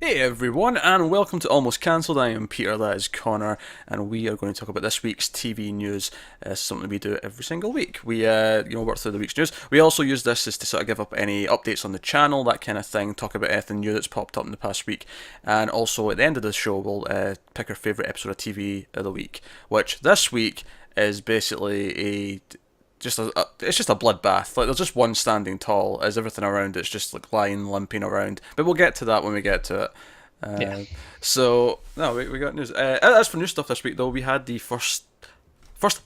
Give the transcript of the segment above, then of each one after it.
Hey everyone, and welcome to Almost Cancelled. I am Peter, that is Connor, and we are going to talk about this week's TV news. Something we do every single week. We, work through the week's news. We also use this as to sort of give up any updates on the channel, that kind of thing, talk about anything new that's popped up in the past week, and also at the end of the show, we'll pick our favourite episode of TV of the week, which this week is basically it's just a bloodbath. Like, there's just one standing tall, as everything around it's just like lying, limping around. But we'll get to that when we get to it. Yeah. So no, we got news. As for new stuff this week, though, we had the first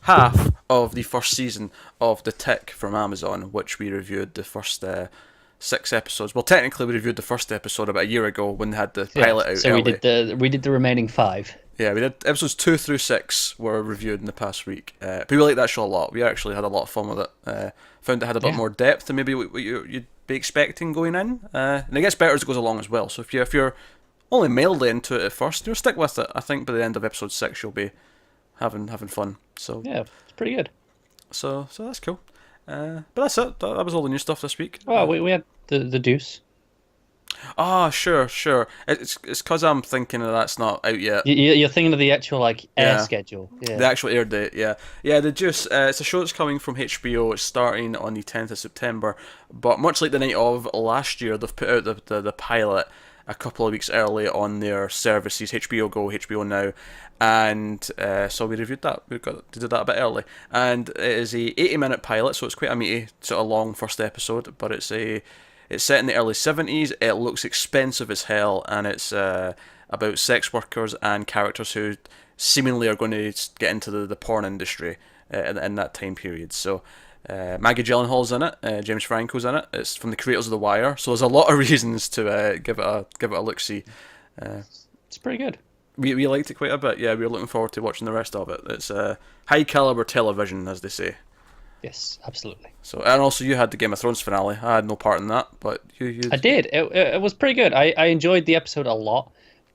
half of the first season of The Tick from Amazon, which we reviewed the first 6 episodes. Well, technically, we reviewed the first episode about a year ago when they had the pilot out. So early. we did the remaining 5. Yeah, we did episodes 2 through 6 were reviewed in the past week. But we liked that show a lot. We actually had a lot of fun with it. Found it had a bit more depth than maybe what you'd be expecting going in. And it gets better as it goes along as well. So if you're only mildly into it at first, stick with it. I think by the end of episode 6 you'll be having fun. So Yeah, it's pretty good. So that's cool. But that's it. That was all the new stuff this week. Oh, we had the Deuce. Ah, sure. It's because I'm thinking that's not out yet. You're thinking of the actual air schedule. Yeah. The actual air date, yeah. The Juice, it's a show that's coming from HBO. It's starting on the 10th of September. But much like the night of last year, they've put out the pilot a couple of weeks early on their services, HBO Go, HBO Now. And so we reviewed that. We did that a bit early. And it is a 80-minute pilot, so it's quite a meaty, sort of long first episode. But it's set in the early 70s, it looks expensive as hell, and it's about sex workers and characters who seemingly are going to get into the porn industry in that time period. So Maggie Gyllenhaal's in it, James Franco's in it, it's from the creators of The Wire, so there's a lot of reasons to give it a look-see. It's pretty good. We liked it quite a bit, yeah, we're looking forward to watching the rest of it. It's high-caliber television, as they say. Yes, absolutely. So, and also you had the Game of Thrones finale. I had no part in that, but you I did. It was pretty good. I enjoyed the episode a lot,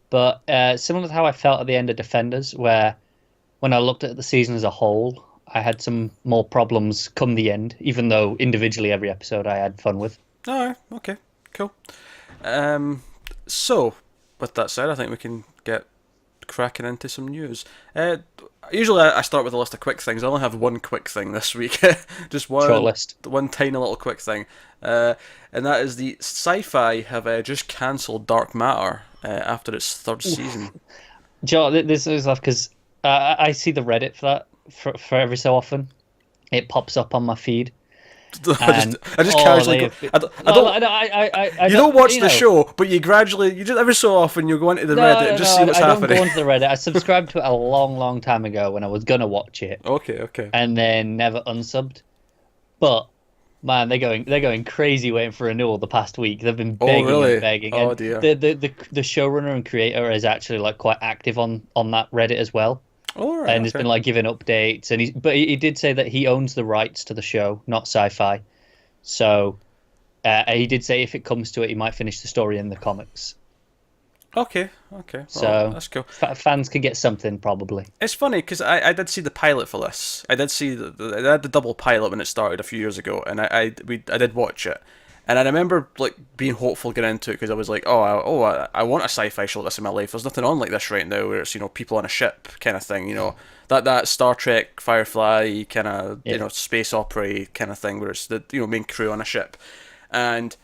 but similar to how I felt at the end of Defenders, where when I looked at the season as a whole, I had some more problems come the end, even though individually every episode I had fun with. Alright, okay, cool. So, with that said, I think we can get cracking into some news. Usually I start with a list of quick things. I only have one quick thing this week. Just one Short list. One tiny little quick thing. And that is the SyFy have just cancelled Dark Matter after its 3rd season. Joe, this is off because I see the Reddit for that for every so often. It pops up on my feed. I just casually go. You don't watch the show, but you just every so often you go into the Reddit and just see what's happening. I don't go into the Reddit. I subscribed to it a long time ago when I was gonna watch it. Okay. And then never unsubbed. But man, they're going crazy waiting for renewal the past week. They've been begging and begging. Oh and dear. The showrunner and creator is actually like quite active on that Reddit as well. All right. And he's been like giving updates, and he did say that he owns the rights to the show, not SyFy. So he did say if it comes to it, he might finish the story in the comics. Okay. Well, so that's cool. Fans could get something probably. It's funny because I did see the pilot for this. I did see I had the double pilot when it started a few years ago, and I did watch it. And I remember like being hopeful getting into it because I was like, I want a sci-fi show like this in my life. There's nothing on like this right now where it's people on a ship kind of thing. That Star Trek, Firefly kind of space opera kind of thing where it's the main crew on a ship. And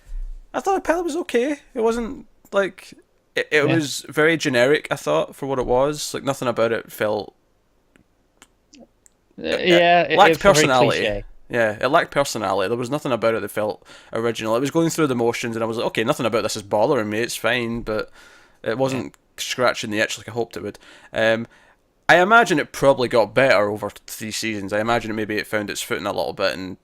I thought the pilot was okay. It wasn't like it was very generic. I thought for what it was, like nothing about it felt. It lacked personality. Yeah, it lacked personality. There was nothing about it that felt original. It was going through the motions, and I was like, okay, nothing about this is bothering me. It's fine, but it wasn't scratching the itch like I hoped it would. I imagine it probably got better over 3 seasons. I imagine maybe it found its footing a little bit, and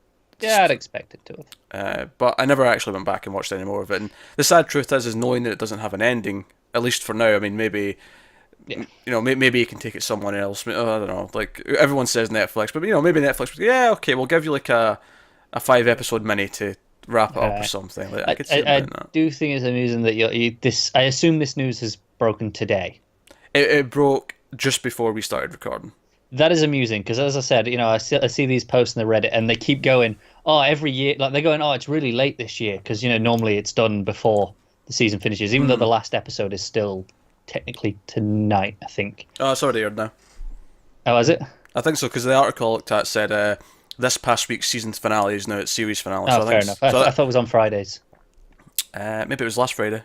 I'd expect it to. But I never actually went back and watched any more of it. And the sad truth is knowing that it doesn't have an ending. At least for now. I mean, maybe. Yeah. Maybe you can take it someone else. I don't know. Like everyone says Netflix, but maybe Netflix. Yeah, okay, we'll give you like a 5-episode mini to wrap it up or something. Like, I could see I that. Do think it's amusing that this. I assume this news has broken today. It broke just before we started recording. That is amusing because, as I said, I see these posts in the Reddit and they keep going. Oh, every year, like they're going. Oh, it's really late this year because normally it's done before the season finishes, even though the last episode is still technically tonight, I think. Oh, it's already aired now. Oh, is it? I think so, because the article I looked at said this past week's season finale is now its series finale. Oh, so fair enough. I thought it was on Fridays. Maybe it was last Friday.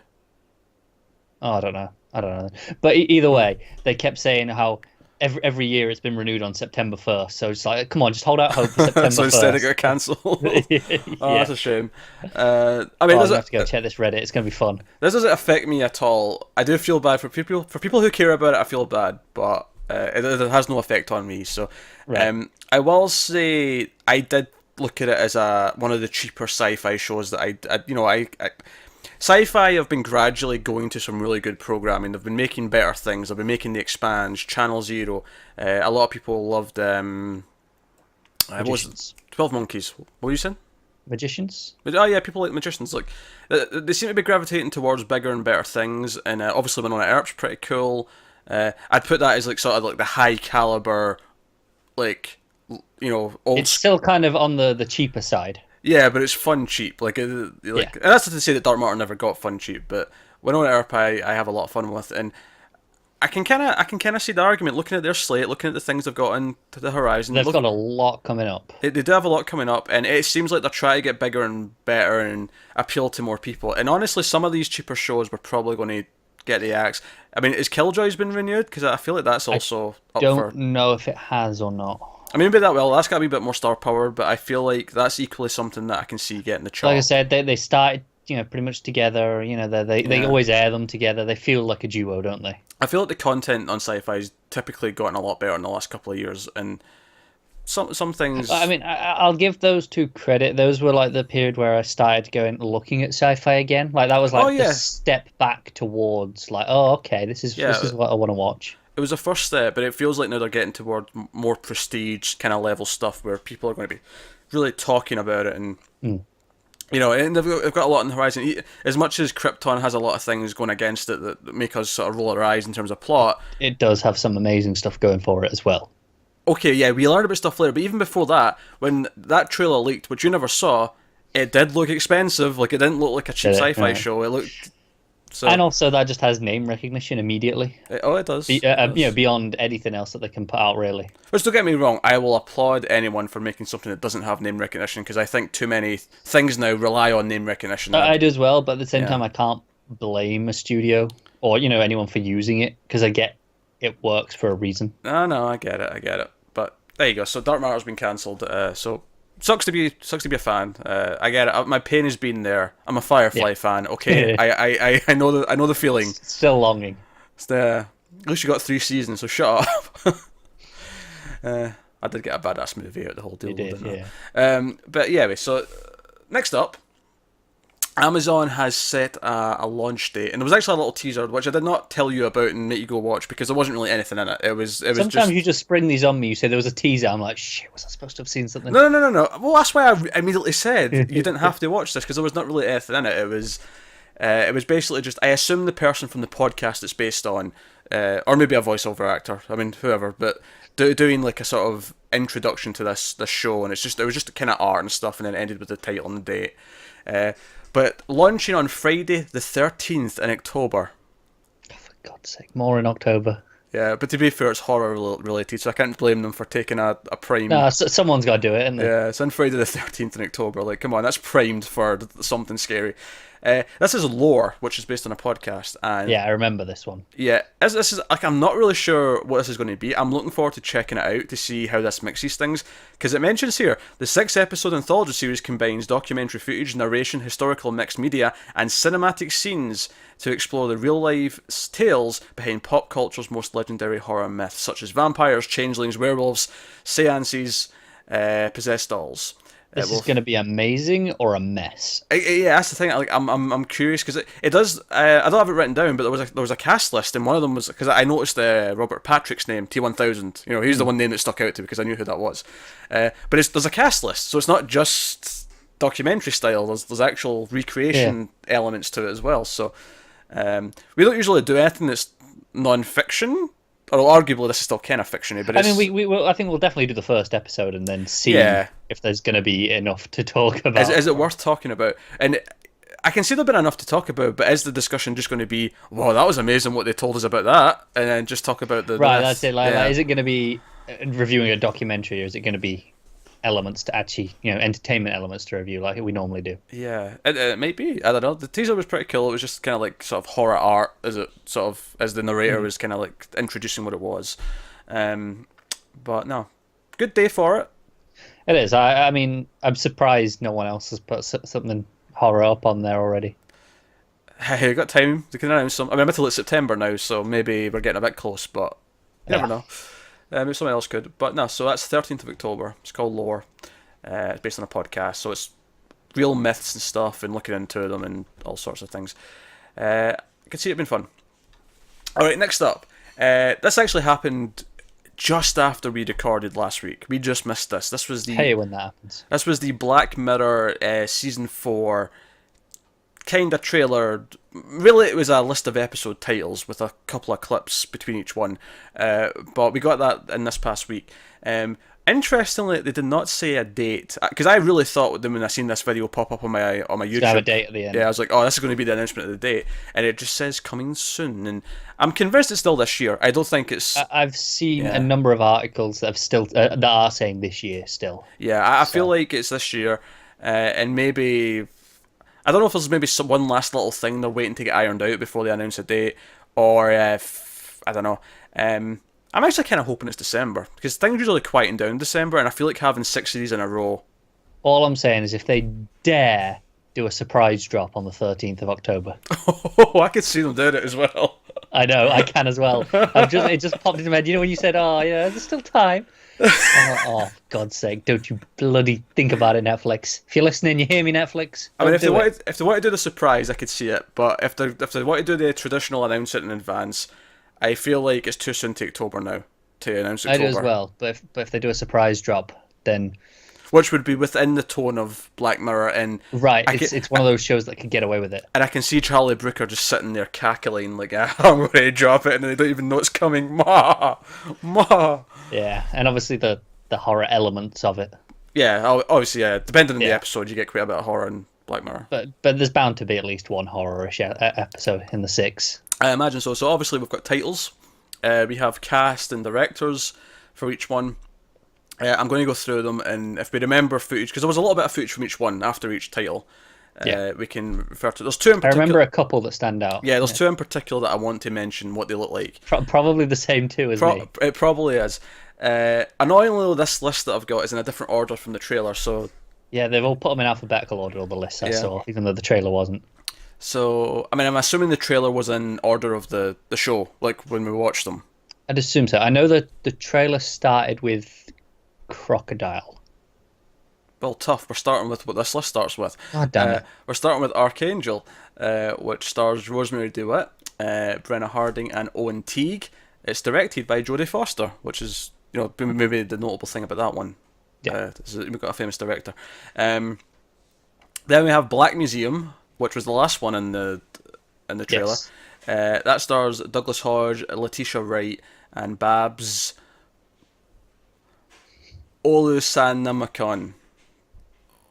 Oh, I don't know. But either way, they kept saying how every year it's been renewed on September 1st. So it's like, come on, just hold out hope for September 1st. So instead it got cancelled. Yeah. Oh, that's a shame. I'm going to have to go check this Reddit. It's going to be fun. This doesn't affect me at all. I do feel bad for people. For people who care about it, I feel bad, but it has no effect on me. So, Right. I will say I did look at it as one of the cheaper sci-fi shows that I Sci-Fi have been gradually going to some really good programming. They've been making better things. They've been making The Expanse, Channel Zero. A lot of people loved what was it? 12 Monkeys. What were you saying? Magicians? Oh yeah, people like Magicians. Like they seem to be gravitating towards bigger and better things. And obviously, Winona Earp's pretty cool. I'd put that as like sort of like the high caliber, like old. It's still kind of on the cheaper side. Yeah, but it's fun cheap. And that's not to say that Dark Matter never got fun cheap, but Winona Earp I have a lot of fun with, and I can kind of see the argument looking at their slate, looking at the things they've got into the horizon. They've got a lot coming up. They do have a lot coming up, and it seems like they're trying to get bigger and better and appeal to more people. And honestly, some of these cheaper shows were probably going to get the axe. I mean, is Killjoy's been renewed? Because I feel like that's also up for... Don't know if it has or not. I mean, maybe that's got to be a bit more star power, but I feel like that's equally something that I can see getting the chart. Like I said, they started, pretty much together. They always air them together. They feel like a duo, don't they? I feel like the content on Sci-Fi's typically gotten a lot better in the last couple of years, and some things... I mean, I'll give those two credit. Those were like the period where I started looking at Sci-Fi again. Like that was like the step back towards like, oh, okay, this is what I want to watch. It was a first step, but it feels like now they're getting toward more prestige kind of level stuff where people are going to be really talking about it, and and they've got a lot on the horizon. As much as Krypton has a lot of things going against it that make us sort of roll our eyes in terms of plot, it does have some amazing stuff going for it as well. Okay, yeah, we learned about stuff later, but even before that, when that trailer leaked, which you never saw, it did look expensive. Like, it didn't look like a cheap sci-fi show. It looked... So, and also, that just has name recognition immediately. It does. It does. Beyond anything else that they can put out, really. Which, don't get me wrong, I will applaud anyone for making something that doesn't have name recognition, because I think too many things now rely on name recognition. I do as well, but at the same time, I can't blame a studio or, anyone for using it, because I get it works for a reason. No, I get it. But there you go. So Dark Matter's been cancelled. So sucks to be a fan. I get it. My pain has been there. I'm a Firefly fan. Okay, I know the feeling. Still longing. At least you got 3 seasons, so shut up. I did get a badass movie out of the whole deal. You did, yeah. But yeah, so next up, Amazon has set a launch date, and there was actually a little teaser which I did not tell you about and make you go watch because there wasn't really anything in it. It was Sometimes you just spring these on me. You say there was a teaser. I'm like, shit, was I supposed to have seen something? No. Well, that's why I immediately said you didn't have to watch this because there was not really anything in it. It was basically just, I assume the person from the podcast it's based on, or maybe a voiceover actor. I mean, whoever, but doing like a sort of introduction to this show, and it was just kind of art and stuff, and then ended with the title and the date. But launching on Friday the 13th in October. Oh, for God's sake, more in October. Yeah, but to be fair, it's horror related, so I can't blame them for taking a prime. No, someone's got to do it, isn't there? Yeah, it's on Friday the 13th in October. Like, come on, that's primed for something scary. This is Lore, which is based on a podcast, and yeah, I remember this one. Yeah, this is like, I'm not really sure what this is going to be. I'm looking forward to checking it out to see how this mixes things, because it mentions here the 6-episode anthology series combines documentary footage, narration, historical mixed media, and cinematic scenes to explore the real-life tales behind pop culture's most legendary horror myths, such as vampires, changelings, werewolves, seances, possessed dolls. This is going to be amazing or a mess. Yeah, that's the thing. Like, I'm curious because it does. I don't have it written down, but there was a cast list, and one of them was because I noticed Robert Patrick's name, T1000. He's the one name that stuck out to me because I knew who that was. But there's a cast list, so it's not just documentary style. There's actual recreation elements to it as well. So we don't usually do anything that's non-fiction. Or arguably, this is still kind of fictiony, but I think we'll definitely do the first episode and then see if there's going to be enough to talk about. Is it worth talking about? And I can see there've been enough to talk about, but is the discussion just going to be, "Wow, that was amazing what they told us about that," and then just talk about the Right, rest? that's it. Like, is it going to be reviewing a documentary, or is it going to be elements to actually, entertainment elements to review like we normally do? Yeah, it might be. I don't know. The teaser was pretty cool. It was just kind of like sort of horror art, as the narrator was kind of like introducing what it was. But no, good day for it. It is. I mean, I'm surprised no one else has put something horror up on there already. Hey, got time. They can announce some. I mean, I'm until it's September now, so maybe we're getting a bit close, but you never know. Maybe someone else could. But no, so that's 13th of October. It's called Lore. It's based on a podcast, so it's real myths and stuff, and looking into them and all sorts of things. I can see it being fun. Alright, next up. This actually happened just after we recorded last week. We just missed this. This was the Hey, when that happens. This was the Black Mirror season 4 kind of trailer. Really, it was a list of episode titles with a couple of clips between each one. But we got that in this past week. Interestingly, they did not say a date, because I really thought when I seen this video pop up on my YouTube. Have a date at the end. Yeah, I was like, oh, this is going to be the announcement of the date, and it just says coming soon, and I'm convinced it's still this year. I don't think it's. I've seen a number of articles that have still that are saying this year still. Yeah, I feel like it's this year, and maybe I don't know if there's maybe one last little thing they're waiting to get ironed out before they announce a date, or if I don't know. I'm actually kind of hoping it's December, because things usually quieten down in December, and I feel like having 6 series in a row. All I'm saying is if they dare do a surprise drop on the 13th of October. Oh, I could see them doing it as well. I know, I can as well. It just popped into my head. You know when you said, "Oh, yeah, there's still time." Oh, God's sake! Don't you bloody think about it, Netflix. If you're listening, you hear me, Netflix. I mean, if they want to do the surprise, I could see it. But if they want to do the traditional announce it in advance, I feel like it's too soon to October now to announce October. I do as well. But if they do a surprise drop, then which would be within the tone of Black Mirror, and right, it's one of those shows that could get away with it. And I can see Charlie Brooker just sitting there cackling like, I'm going to drop it, and they don't even know it's coming. Ma, ma. Yeah, and obviously the horror elements of it. Yeah, obviously, yeah. Depending on the episode, you get quite a bit of horror in Black Mirror. But there's bound to be at least one horror-ish episode in the 6. I imagine so. So obviously we've got titles. We have cast and directors for each one. I'm going to go through them, and if we remember footage, because there was a little bit of footage from each one after each title, we can refer to. There's two in particular. I remember a couple that stand out. Yeah, there's two in particular that I want to mention what they look like. Probably the same two as me. It probably is. Annoyingly, this list that I've got is in a different order from the trailer, so... Yeah, they've all put them in alphabetical order, all the lists I saw, even though the trailer wasn't. So, I mean, I'm assuming the trailer was in order of the show, like when we watched them. I'd assume so. I know that the trailer started with Crocodile. Well, tough. We're starting with what this list starts with. God damn it. We're starting with Archangel, which stars Rosemary DeWitt, Brenna Harding, and Owen Teague. It's directed by Jodie Foster, which is, maybe the notable thing about that one. Yeah. We've got a famous director. Then we have Black Museum, which was the last one in the trailer. Yes. That stars Douglas Hodge, Letitia Wright, and Babs Olusanmoken.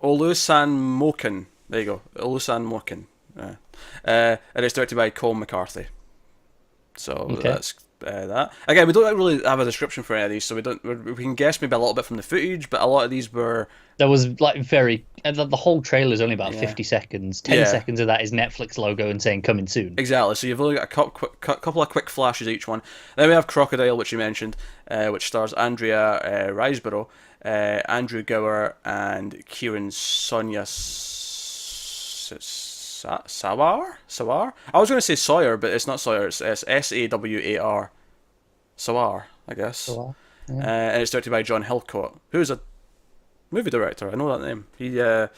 Olusanmoken. There you go. Olusanmoken. And it's directed by Colm McCarthy. So that's that. Again, we don't really have a description for any of these, so we can guess maybe a little bit from the footage, but a lot of these were... There was like the whole trailer is only about 50 seconds. 10 seconds of that is Netflix logo and saying coming soon. Exactly. So you've only got a couple of quick flashes each one. Then we have Crocodile, which you mentioned, which stars Andrea Riseborough, Andrew Gower, and Kieran Sonia Sawar? I was going to say Sawyer, but it's not Sawyer. It's Sawar. Sawar, I guess. Sawar. Yeah. And it's directed by John Hillcoat, who's a movie director. I know that name. He did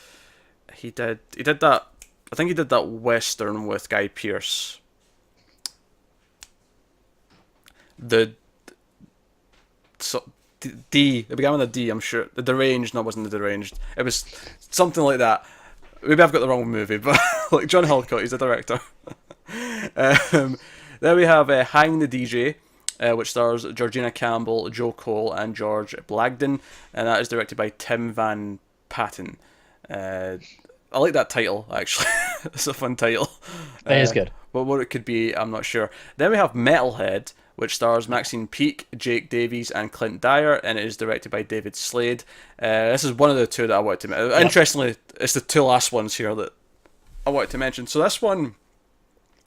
that. I think he did that Western with Guy Pearce. It began with a D, I'm sure. The Deranged, no, it wasn't the Deranged. It was something like that. Maybe I've got the wrong movie, but like John Hillcoat, he's the director. Then we have Hang the DJ, which stars Georgina Campbell, Joe Cole, and George Blagden, and that is directed by Tim Van Patten. I like that title, actually. It's a fun title. It is good. But what it could be, I'm not sure. Then we have Metalhead, which stars Maxine Peake, Jake Davies, and Clint Dyer, and it is directed by David Slade. This is one of the two that I wanted to mention. Interestingly, it's the two last ones here that I wanted to mention. So this one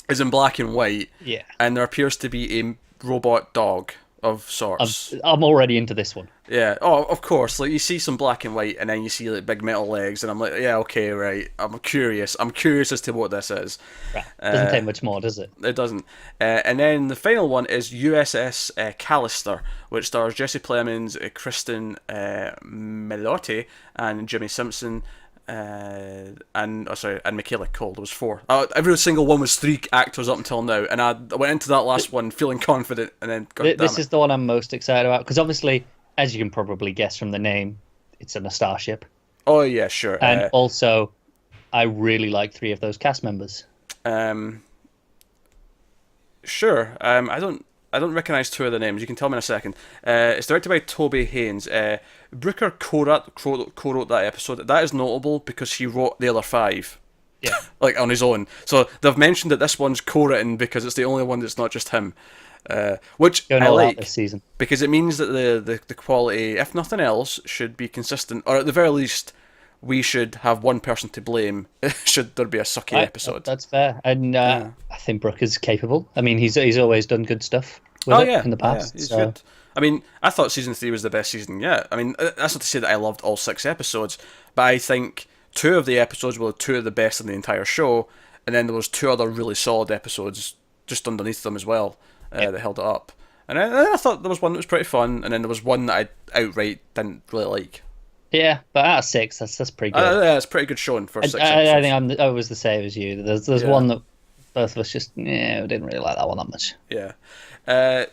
is in black and white, Yeah. and there appears to be a robot dog of sorts. I'm already into this one. Yeah. Oh, of course. Like, you see some black and white, and then you see like big metal legs, and I'm like, yeah, okay, right. I'm curious. I'm curious as to what this is. Right. Doesn't take much more, does it? It doesn't. And then the final one is USS Callister, which stars Jesse Plemons, Kristen Milotti, and Jimmy Simpson. And Michaela Cole. There was 4. Every single one was 3 actors up until now, and I went into that last one feeling confident, and then this is the one I'm most excited about because obviously, as you can probably guess from the name, it's in a starship. Oh yeah, sure. And also, I really like 3 of those cast members. Sure. I don't recognise 2 of the names. You can tell me in a second. It's directed by Toby Haynes. Brooker co-wrote that episode. That is notable because he wrote the other 5. Yeah. Like on his own. So they've mentioned that this one's co-written because it's the only one that's not just him. Which Going I all out like this season. because it means that the quality, if nothing else, should be consistent, or at the very least, we should have one person to blame should there be a sucky episode. That's fair, and I think Brooke is capable. I mean, he's always done good stuff with it in the past. He's good. I mean, I thought season 3 was the best season yet. I mean, that's not to say that I loved all 6 episodes, but I think 2 of the episodes were 2 of the best in the entire show, and then there was 2 other really solid episodes just underneath them as well that held it up. And then I thought there was one that was pretty fun, and then there was one that I outright didn't really like. Yeah, but out of 6, that's pretty good. Yeah, it's pretty good showing for 6 episodes. I think I was the same as you. There's one that both of us just we didn't really like that one that much. Yeah.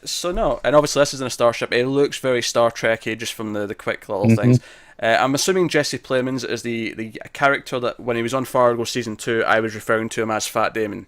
So no, and obviously this is in a starship. It looks very Star Trek-y just from the quick little things. I'm assuming Jesse Plemons is the character that when he was on Fargo season 2, I was referring to him as Fat Damon.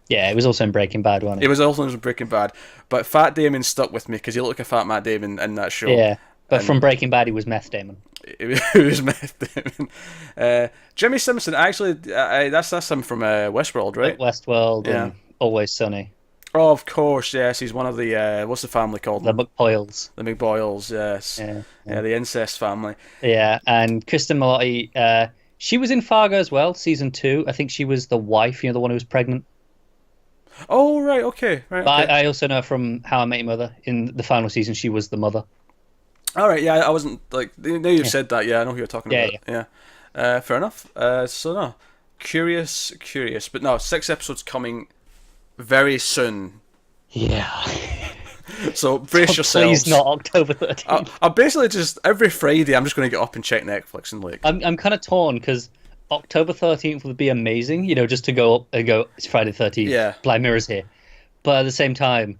Yeah, he was also in Breaking Bad, wasn't he? He was also in Breaking Bad, but Fat Damon stuck with me because he looked like a fat Matt Damon in that show. Yeah, but from Breaking Bad, he was Meth Damon. It was Meth Damon. Jimmy Simpson, actually, that's him from Westworld, right? Westworld and Always Sunny. Oh, of course, yes. He's one of the what's the family called? The McBoyles. The McBoyles, yes. Yeah, the incest family. Yeah, and Kristen Milotti, she was in Fargo as well, season 2. I think she was the wife, the one who was pregnant. Oh, right, okay. Right, but okay. I also know from How I Met Your Mother, in the final season, she was the mother. All right, yeah, I wasn't, like, now you've said that, yeah, I know who you're talking about. Yeah. Fair enough. So, no, curious. But no, 6 episodes coming very soon. Yeah. So brace yourselves. Please not October 13th. I basically just, every Friday, I'm just going to get up and check Netflix and like... I'm kind of torn, because October 13th would be amazing, just to go up and go, it's Friday 13th, Black Mirror's here. But at the same time,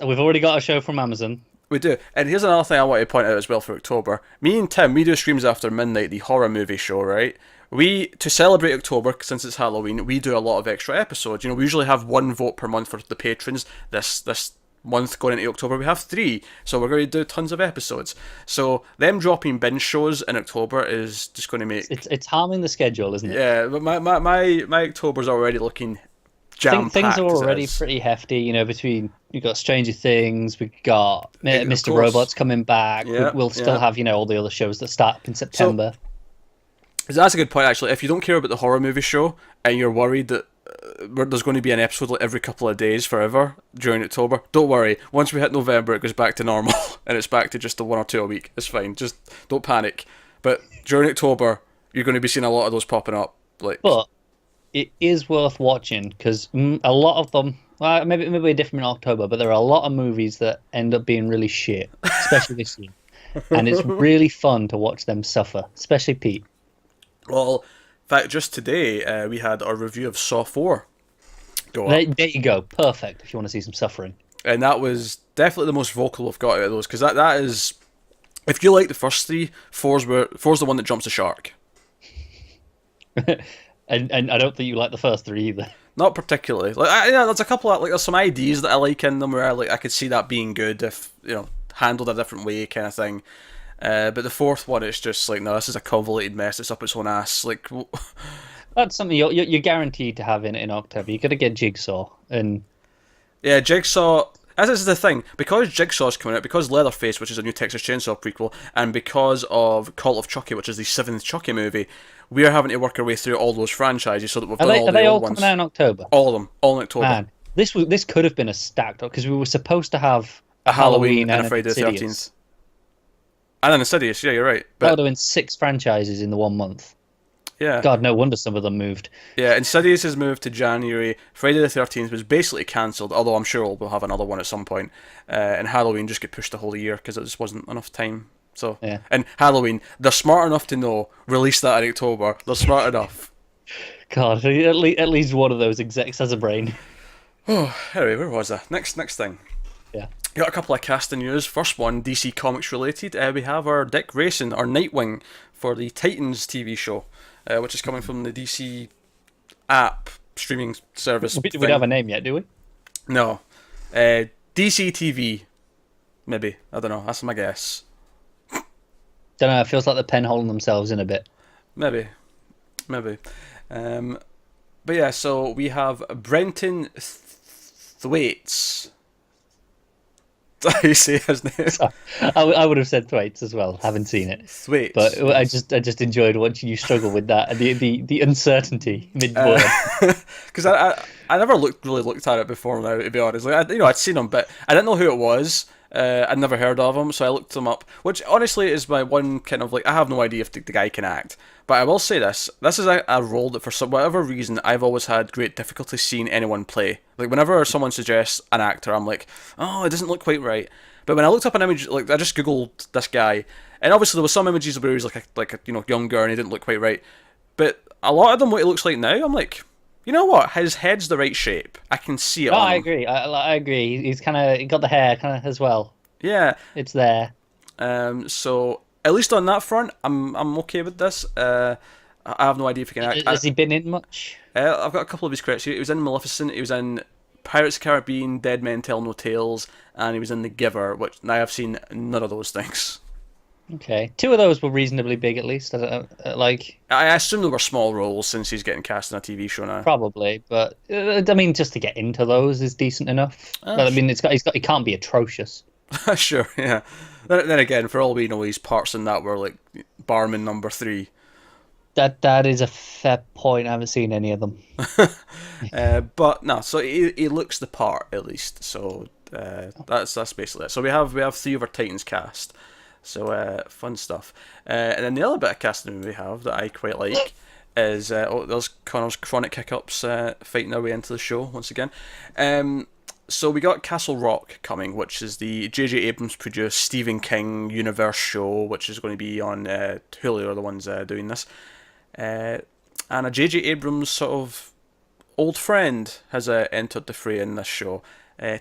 we've already got a show from Amazon. We do. And here's another thing I want to point out as well for October. Me and Tim, we do Screams After Midnight, the horror movie show, right? To celebrate October, since it's Halloween, we do a lot of extra episodes. We usually have 1 vote per month for the patrons. This month going into October, we have 3. So we're going to do tons of episodes. So them dropping binge shows in October is just going to make... It's harming the schedule, isn't it? Yeah, but my October's already looking jam-packed. Things are already pretty hefty, between... We've got Stranger Things, we've got Mr. Robot's coming back. Yeah, we'll still have, all the other shows that start in September. So that's a good point, actually. If you don't care about the horror movie show and you're worried that there's going to be an episode like every couple of days forever during October, don't worry. Once we hit November, it goes back to normal and it's back to just the 1 or 2 a week. It's fine. Just don't panic. But during October, you're going to be seeing a lot of those popping up. But it is worth watching because a lot of them... Well, maybe different in October, but there are a lot of movies that end up being really shit, especially this year. And it's really fun to watch them suffer, especially Pete. Well, in fact, just today, we had our review of Saw 4 go up. There you go. Perfect if you want to see some suffering. And that was definitely the most vocal we've got out of those, because that is... If you like the first 3, 4's the one that jumps the shark. and I don't think you like the first 3 either. Not particularly. There's a couple of there's some ideas that I like in them where I could see that being good if handled a different way, kind of thing. But the 4th one, it's just like, no, this is a convoluted mess. It's up its own ass. That's something you're guaranteed to have in October. You got to get Jigsaw, and Yeah, Jigsaw. As is the thing, because Jigsaw's coming out, because Leatherface, which is a new Texas Chainsaw prequel, and because of Cult of Chucky, which is the seventh Chucky movie, we are having to work our way through all those franchises so that we've done all are the they all old ones. coming out in October? All of them, all in October. Man, this could have been a stacked up because we were supposed to have A Halloween and a an Friday the Insidious. 13th. And an Insidious, yeah, you're right. That But would have been 6 franchises in the 1 month. yeah. God, no wonder some of them moved. Yeah, Insidious has moved to January. Friday the 13th was basically cancelled, although I'm sure we'll have another one at some point. And Halloween just get pushed the whole year because it just wasn't enough time. So Yeah. And Halloween, they're smart enough to know, release that in October. They're smart enough. God, at least one of those execs has a brain. Oh, anyway, where was I? Next thing. Yeah. Got a couple of casting news. First one, DC Comics related. We have our Dick Grayson, our Nightwing, for the Titans TV show, which is coming from the DC app streaming service. We don't have a name yet, do we? No. DC TV, maybe. I don't know. That's my guess. Don't know. It feels like they're penholing themselves in a bit. Maybe. But yeah, so we have Brenton Thwaites. How do you say his name? So, I would have said Thwaites as well. Haven't seen it, Thwaites. but I just enjoyed watching you struggle with that and the uncertainty mid word. Because I never really looked at it before now, to be honest. Like, I'd seen him, but I didn't know who it was. I'd never heard of him, so I looked him up. Which honestly is my one kind of like, I have no idea if the guy can act, but I will say this: this is a role that for whatever reason I've always had great difficulty seeing anyone play. Like whenever someone suggests an actor, I'm like, oh, it doesn't look quite right. But when I looked up an image, like I just googled this guy, and obviously there was some images where he was like a younger and he didn't look quite right. But a lot of them, what he looks like now, I'm like, you know what? His head's the right shape. I can see it. Oh, on I him. agree. I agree. He's he got the hair kind of as well. Yeah. It's there. So at least on that front, I'm okay with this. I have no idea if he can act. Has he been in much? I've got a couple of his credits. He was in Maleficent. He was in Pirates of the Caribbean, Dead Men Tell No Tales, and he was in The Giver, which now I've seen none of those things. Okay, 2 of those were reasonably big at least. I don't know, like I assume they were small roles since he's getting cast in a TV show now. probably, but I mean, just to get into those is decent enough. But, I mean, it can't be atrocious. Sure, yeah. Then again, for all we know, his parts in that were like barman number 3. That is a fair point. I haven't seen any of them. But no, so he looks the part at least. So that's basically it. So we have 3 of our Titans cast. So fun stuff. And then the other bit of casting we have that I quite like is there's Connor's chronic hiccups fighting their way into the show once again. So we got Castle Rock coming, which is the J.J. Abrams produced Stephen King universe show, which is going to be on Hulu, are the ones doing this. And a J.J. Abrams sort of old friend has entered the fray in this show.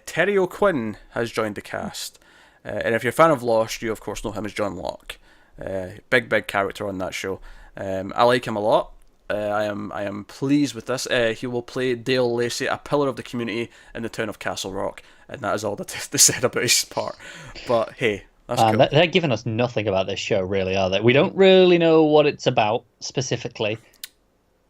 Terry O'Quinn has joined the cast. And if you're a fan of Lost, you of course know him as John Locke. Big character on that show. I like him a lot. I am pleased with this. He will play Dale Lacey, a pillar of the community in the town of Castle Rock, and that is all that they said about his part. But hey, that's cool. They're giving us nothing about this show, really, are they? We don't really know what it's about specifically.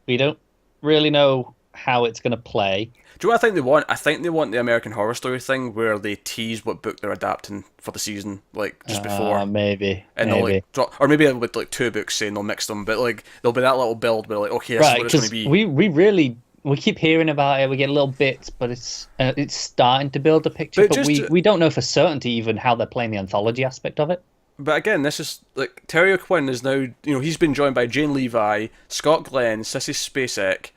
We don't really know how it's going to play. Do you know what I think they want? I think they want the American Horror Story thing where they tease what book they're adapting for the season, like just before. Maybe. And maybe. they'll like drop, or maybe with like 2 books saying they'll mix them, but like there'll be that little build where like, okay, this is what it's going to be. We keep hearing about it. We get little bits, but it's starting to build a picture. But we don't know for certainty even how they're playing the anthology aspect of it. But again, this is like Terry O'Quinn is now, he's been joined by Jane Levi, Scott Glenn, Sissy Spacek.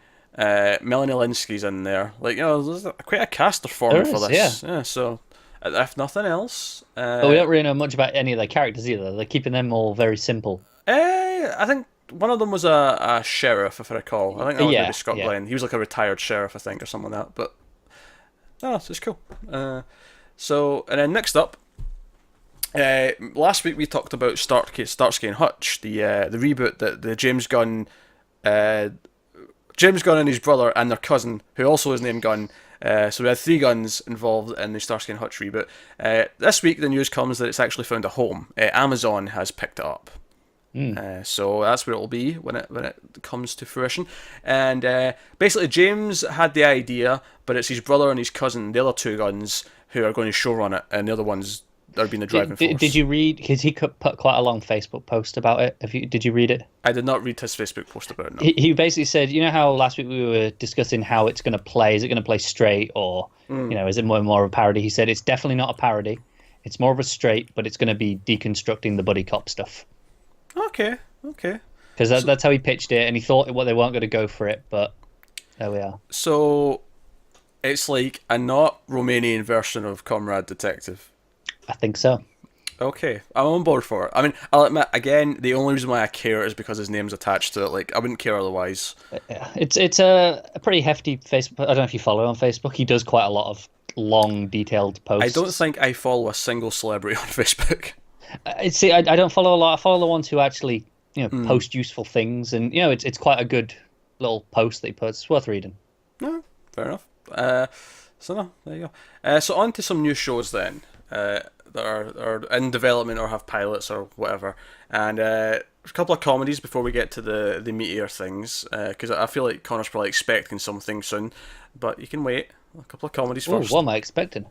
Melanie Linsky's in there. Like, there's quite a cast they're forming for this. Yeah, so if nothing else. But we don't really know much about any of their characters either. They're keeping them all very simple. I think one of them was a sheriff, if I recall. I think that was maybe Scott Glenn. He was like a retired sheriff, I think, or something like that. But it's cool. And then next up, last week we talked about Starsky and Hutch, the reboot that the James Gunn and his brother and their cousin, who also is named Gunn. So we had 3 Guns involved in the Starsky and Hutch reboot. This week the news comes that it's actually found a home. Amazon has picked it up. So that's where it'll be when it comes to fruition. And basically, James had the idea, but it's his brother and his cousin, the other two guns, who are going to showrun it, and the other ones are being the driving force. Did you read? Because he put quite a long Facebook post about it. Did you read it? I did not read his Facebook post about it. No. He basically said, you know how last week we were discussing how it's going to play. Is it going to play straight, or is it more of a parody? He said it's definitely not a parody. It's more of a straight, but it's going to be deconstructing the buddy cop stuff. Okay. Because that's how he pitched it, and he thought they weren't going to go for it, but there we are. So it's like a not Romanian version of Comrade Detective. I think so. Okay, I'm on board for it. I mean, I'll admit, again, the only reason why I care is because his name's attached to it. Like, I wouldn't care otherwise. Yeah, it's a pretty hefty Facebook. I don't know if you follow him on Facebook. He does quite a lot of long, detailed posts. I don't think I follow a single celebrity on Facebook. See, I don't follow a lot. I follow the ones who actually, post useful things, and it's quite a good little post that he puts. It's worth reading. No, fair enough. So no, there you go. So on to some new shows then. That are in development or have pilots or whatever, and a couple of comedies before we get to the meatier things, because I feel like Connor's probably expecting something soon, but you can wait. A couple of comedies first. What am I expecting?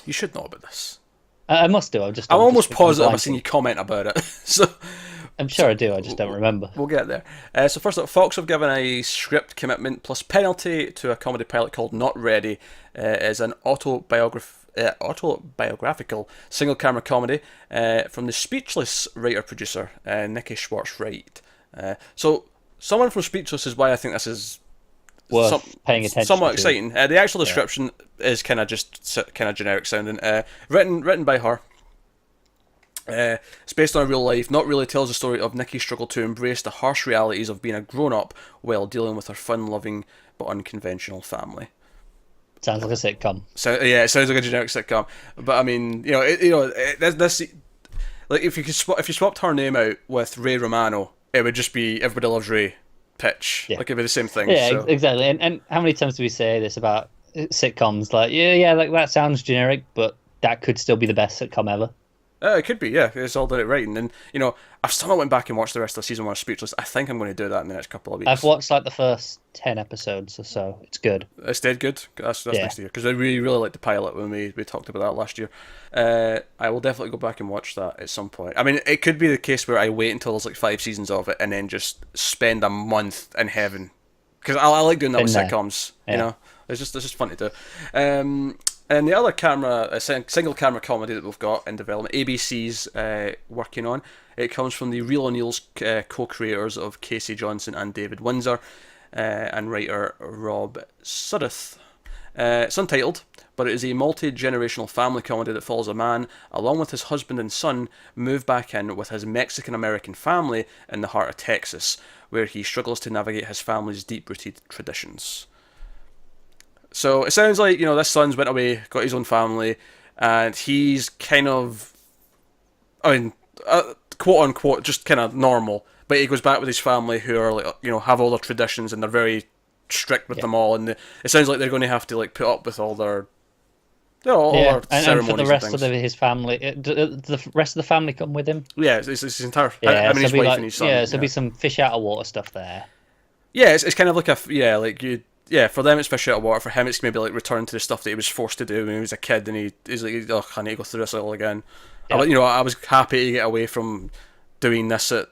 You should know about this. I must do. I'm almost positive I've seen you comment about it. So I'm sure I do. I just don't remember. We'll get there. So first up, Fox have given a script commitment plus penalty to a comedy pilot called Not Ready. Is an autobiographical single camera comedy from the Speechless writer-producer Nicky Schwartz-Wright. So someone from Speechless is why I think this is worth paying attention somewhat to. Exciting. The actual description is kind of generic sounding. Written by her. It's based on a real life, not really tells the story of Nicky's struggle to embrace the harsh realities of being a grown-up while dealing with her fun-loving but unconventional family. Sounds like a sitcom. So yeah, it sounds like a generic sitcom. But I mean, this like if you swapped her name out with Ray Romano, it would just be Everybody Loves Ray pitch. Yeah. Like it'd be the same thing. Yeah, so. Exactly. And how many times do we say this about sitcoms? Like, like that sounds generic, but that could still be the best sitcom ever. It could be, yeah. It's all done it right, and I've still not went back and watched the rest of the season 1 of Speechless. I think I'm going to do that in the next couple of weeks. I've watched like the first 10 episodes or so. It's good. It's dead good. That's nice to hear, because I really liked the pilot when we talked about that last year. I will definitely go back and watch that at some point. I mean, it could be the case where I wait until there's like 5 seasons of it and then just spend a month in heaven, because I like doing that with sitcoms. Yeah. It's just fun to do. And the other single camera comedy that we've got in development, ABC's working on, it comes from the Real O'Neills co-creators of Casey Johnson and David Windsor, and writer Rob Sudduth. It's untitled, but it is a multi-generational family comedy that follows a man, along with his husband and son, move back in with his Mexican-American family in the heart of Texas, where he struggles to navigate his family's deep-rooted traditions. So it sounds like, this son's went away, got his own family, and he's kind of, quote unquote, just kind of normal. But he goes back with his family who are, like, have all their traditions, and they're very strict with them all. And it sounds like they're going to have to, like, put up with all their, all their ceremonies and for the rest and of his family, the rest of the family come with him. Yeah, it's his entire. His wife and his son. Yeah, so there'll be some fish out of water stuff there. Yeah, it's kind of like for them it's fish out of water. For him, it's maybe like return to the stuff that he was forced to do when he was a kid, and he's like, oh, I need to go through this all again. Yeah. I was happy to get away from doing this at,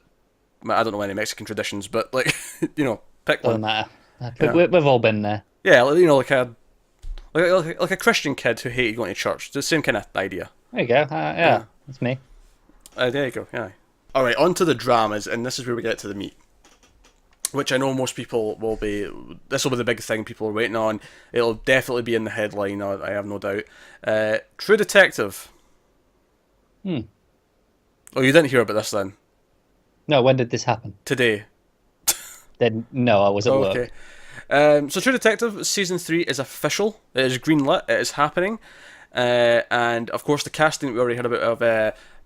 I don't know any Mexican traditions, but like, pick one. Doesn't matter. We've all been there. Yeah, like a Christian kid who hated going to church. It's the same kind of idea. There you go. Yeah, that's me. There you go. Yeah. All right, on to the dramas, and this is where we get to the meat, which I know most people will be. This will be the big thing people are waiting on. It'll definitely be in the headline, I have no doubt. True Detective. Oh, you didn't hear about this then? No, when did this happen? Today. Then no, I was at work. Okay. So True Detective Season 3 is official. It is greenlit. It is happening. And of course the casting that we already heard about of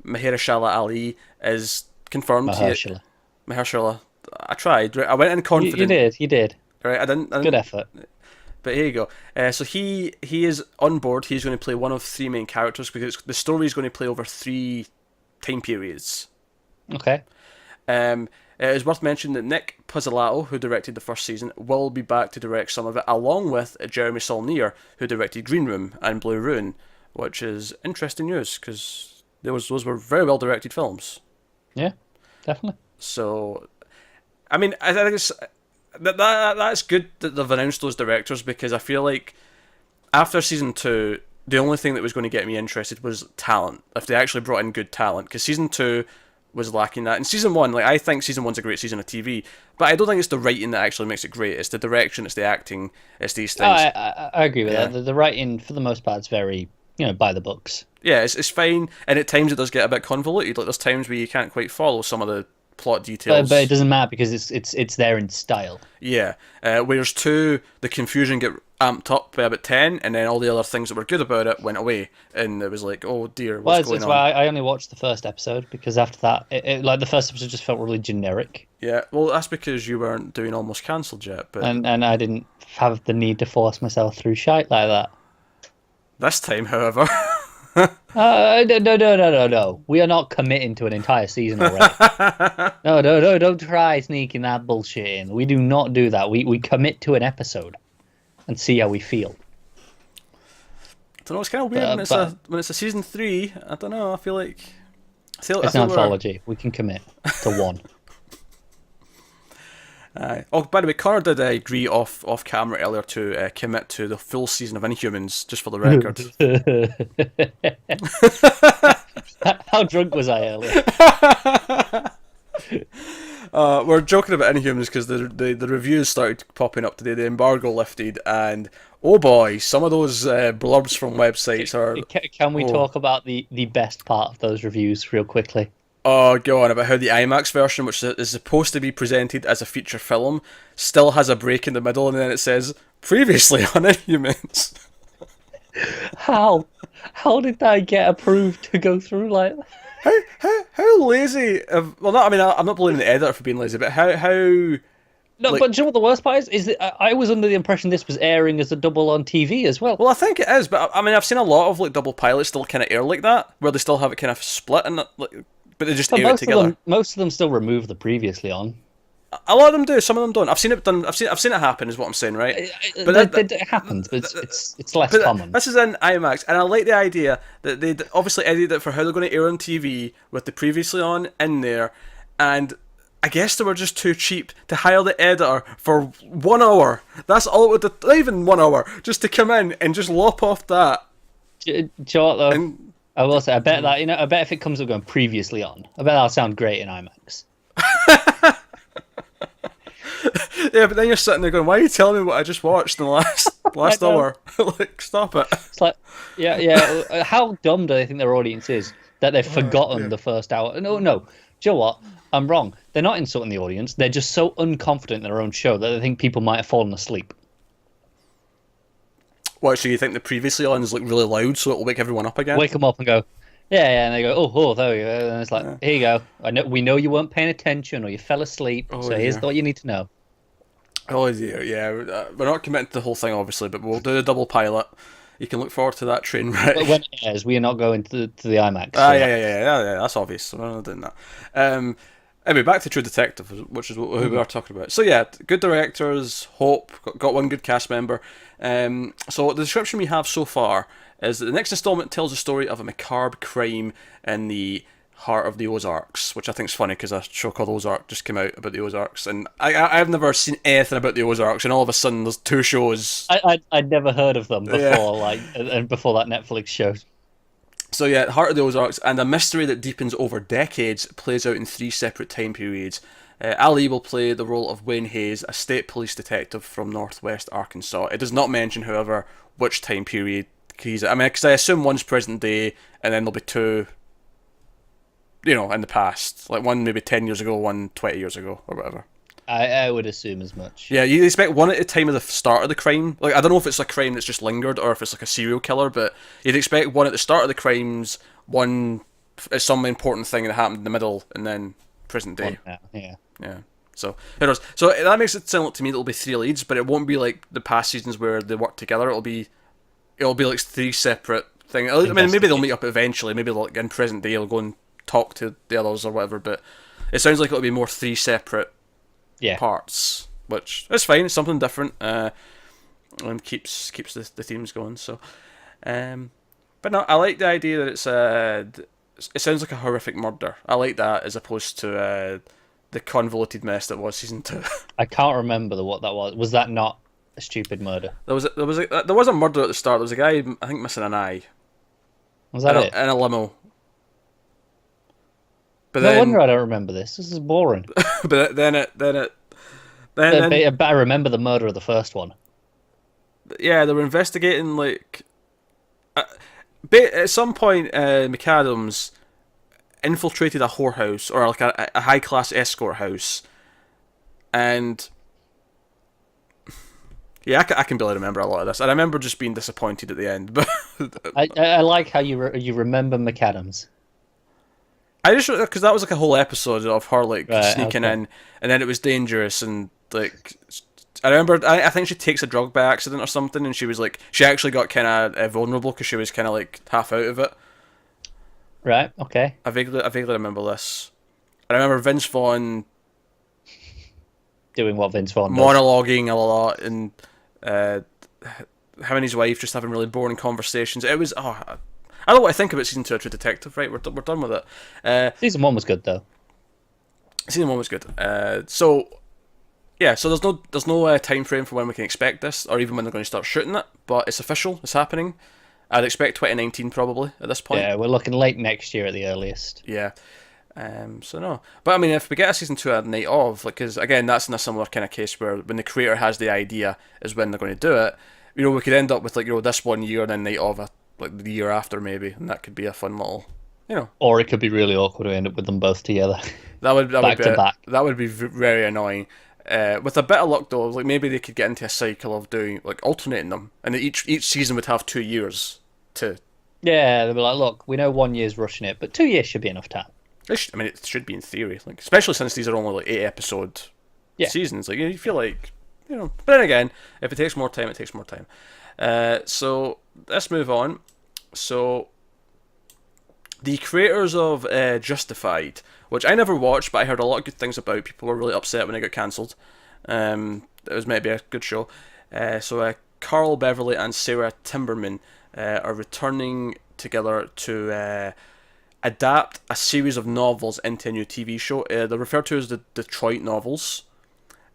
Mahershala Ali is confirmed. Mahershala. I tried. I went in confident. You did. Right, I didn't. Good effort. But here you go. So he is on board. He's going to play one of 3 main characters, because the story is going to play over 3 time periods. Okay. It is worth mentioning that Nick Pizzolatto, who directed the first season, will be back to direct some of it, along with Jeremy Saulnier, who directed Green Room and Blue Ruin, which is interesting news because those were very well directed films. Yeah, definitely. So, I mean, I think that's good that they've announced those directors, because I feel like after season 2, the only thing that was going to get me interested was talent. If they actually brought in good talent, because season 2 was lacking that. And season 1, like, I think season 1's a great season of TV, but I don't think it's the writing that actually makes it great. It's the direction, it's the acting, it's these Oh, things. I agree with that. The writing, for the most part, is very, by the books. Yeah, it's fine, and at times it does get a bit convoluted. Like, there's times where you can't quite follow some of the plot details. But it doesn't matter because it's there in style. Yeah, whereas 2, the confusion get amped up by about 10, and then all the other things that were good about it went away, and it was like, oh dear, what's going on? Why I only watched the first episode, because after that, like the first episode just felt really generic. Yeah, well, that's because you weren't doing Almost Cancelled yet, but and I didn't have the need to force myself through shite like that. This time, however. No. We are not committing to an entire season already. No, don't try sneaking that bullshit in. We do not do that. We commit to an episode and see how we feel. I don't know, it's kind of weird when it's a season 3. I don't know, I feel like... It's an anthology. We can commit to one. Oh, by the way, Connor did agree off camera earlier to commit to the full season of Inhumans, just for the record. How drunk was I earlier? We're joking about Inhumans because the reviews started popping up today. The embargo lifted, and oh boy, some of those blurbs from websites are... Can we talk about the best part of those reviews real quickly? Oh, go on, about how the IMAX version, which is supposed to be presented as a feature film, still has a break in the middle, and then it says, previously on Inhumans. How did that get approved to go through like that? How lazy... I'm not blaming the editor for being lazy, but how... No, but do you know what the worst part is that I was under the impression this was airing as a double on TV as well. Well, I think it is, but I mean, I've seen a lot of like double pilots still kind of air like that, where they still have it kind of split, and but they just air it together. Most of them still remove the previously on. A lot of them do. Some of them don't. I've seen it done. I've seen it happen. Is what I'm saying, right? It happens, but it's less common. This is in IMAX, and I like the idea that they obviously edited it for how they're going to air on TV with the previously on in there, and I guess they were just too cheap to hire the editor for 1 hour. That's all it would, not even 1 hour, just to come in and just lop off that. Do you know what, though? I will say, I bet if it comes up going previously on, I bet that'll sound great in IMAX. Yeah, but then you're sitting there going, why are you telling me what I just watched in the last hour? Like, stop it. It's like, yeah. How dumb do they think their audience is that they've forgotten the first hour? No. Do you know what? I'm wrong. They're not insulting the audience. They're just so unconfident in their own show that they think people might have fallen asleep. What, so you think the previously on is like really loud so it'll wake everyone up again? Wake them up and go, yeah, and they go, oh, there we go. And it's like, here you go. We know you weren't paying attention or you fell asleep, so here's what you need to know. Oh dear, yeah. We're not committing to the whole thing, obviously, but we'll do a double pilot. You can look forward to that train wreck. But when it airs, we are not going to the IMAX. Yeah, that's obvious. We're not doing that. Anyway, back to True Detective, which is who we are talking about. So yeah, good directors, Hope, got one good cast member. So the description we have so far is that the next installment tells the story of a macabre crime in the heart of the Ozarks, which I think is funny because a show called Ozark just came out about the Ozarks, and I've never seen anything about the Ozarks, and all of a sudden there's 2 shows. I'd never heard of them before, and before that Netflix show. So yeah, Heart of the Ozarks, and a mystery that deepens over decades plays out in 3 separate time periods. Ali will play the role of Wayne Hayes, a state police detective from northwest Arkansas. It does not mention, however, which time period he's at. I mean, because I assume one's present day, and then there'll be 2, in the past. Like one maybe 10 years ago, one 20 years ago, or whatever. I would assume as much. Yeah, you expect one at the time of the start of the crime. Like, I don't know if it's a crime that's just lingered or if it's like a serial killer, but you'd expect one at the start of the crimes, one is some important thing that happened in the middle, and then present day. Yeah. So that makes it sound like to me it'll be 3 leads, but it won't be like the past seasons where they work together. It'll be like 3 separate things. I mean, maybe they'll meet up eventually. Maybe like in present day, they'll go and talk to the others or whatever. But it sounds like it'll be more 3 separate parts, which is fine. It's something different, and keeps the themes going. So, but no, I like the idea that it sounds like a horrific murder. I like that as opposed to the convoluted mess that was season 2. I can't remember what that was. Was that not a stupid murder? There was a murder at the start. There was a guy, I think, missing an eye. Was that it? In a limo. But no wonder I don't remember this. This is boring. But then I remember the murder of the first one. Yeah, they were investigating like. At some point, McAdams infiltrated a whorehouse or like a high class escort house, and yeah, I can barely remember a lot of this. I remember just being disappointed at the end, but I like how you remember McAdams. I just because that was like a whole episode of her like sneaking in, and then it was dangerous and like. I remember, I think she takes a drug by accident or something, and she was like, she actually got kind of vulnerable because she was kind of like half out of it. Right. Okay. I vaguely remember this. I remember Vince Vaughn doing what Vince Vaughn monologuing a lot, and him and his wife just having really boring conversations. It was I don't know what I think about season 2 of True Detective. Right, we're done with it. Season 1 was good though. Season 1 was good. So. Yeah, so there's no time frame for when we can expect this, or even when they're going to start shooting it. But it's official. It's happening. I'd expect 2019 probably at this point. Yeah, we're looking late next year at the earliest. Yeah. So no, but I mean, if we get a season 2 at the night of, like, because again, that's in a similar kind of case where when the creator has the idea is when they're going to do it. You know, we could end up with like this 1 year and then night of like the year after maybe, and that could be a fun little, Or it could be really awkward to end up with them both together. That would back be to back. That would be very annoying. With a bit of luck though, like maybe they could get into a cycle of doing like alternating them, and each season would have 2 years to. Yeah, they'd be like, look, we know 1 year's rushing it, but 2 years should be enough time. I mean, it should be in theory, like especially since these are only like 8 episode seasons. Like you feel like But then again, if it takes more time, it takes more time. So let's move on. So the creators of Justified, which I never watched, but I heard a lot of good things about. People were really upset when it got cancelled. It was maybe a good show. So Carl Beverly and Sarah Timberman are returning together to adapt a series of novels into a new TV show. They're referred to as the Detroit novels.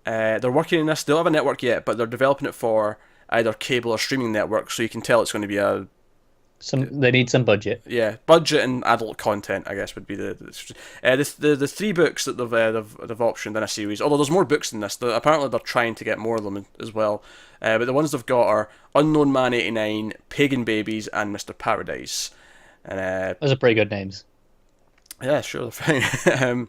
They're working on this. They don't have a network yet, but they're developing it for either cable or streaming network, so you can tell it's going to be they need some budget. Yeah, budget and adult content, I guess, would be the 3 books that they've optioned in a series. Although there's more books than this. Apparently they're trying to get more of them as well. But the ones they've got are Unknown Man 89, Pagan Babies, and Mr. Paradise. And those are pretty good names. Yeah, sure, they're fine.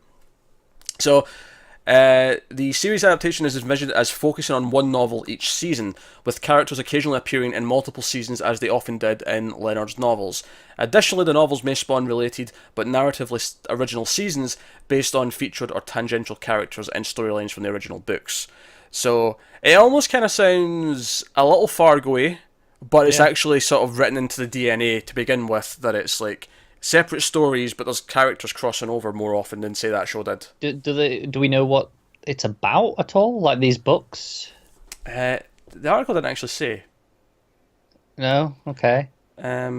The series adaptation is envisioned as focusing on one novel each season, with characters occasionally appearing in multiple seasons as they often did in Leonard's novels. Additionally, the novels may spawn related but narratively original seasons based on featured or tangential characters and storylines from the original books. So it almost kind of sounds a little Fargo-y, but it's actually sort of written into the DNA to begin with, that it's like separate stories, but there's characters crossing over more often than, say, that show did. Do we know what it's about at all? Like these books? The article didn't actually say. No? Okay. I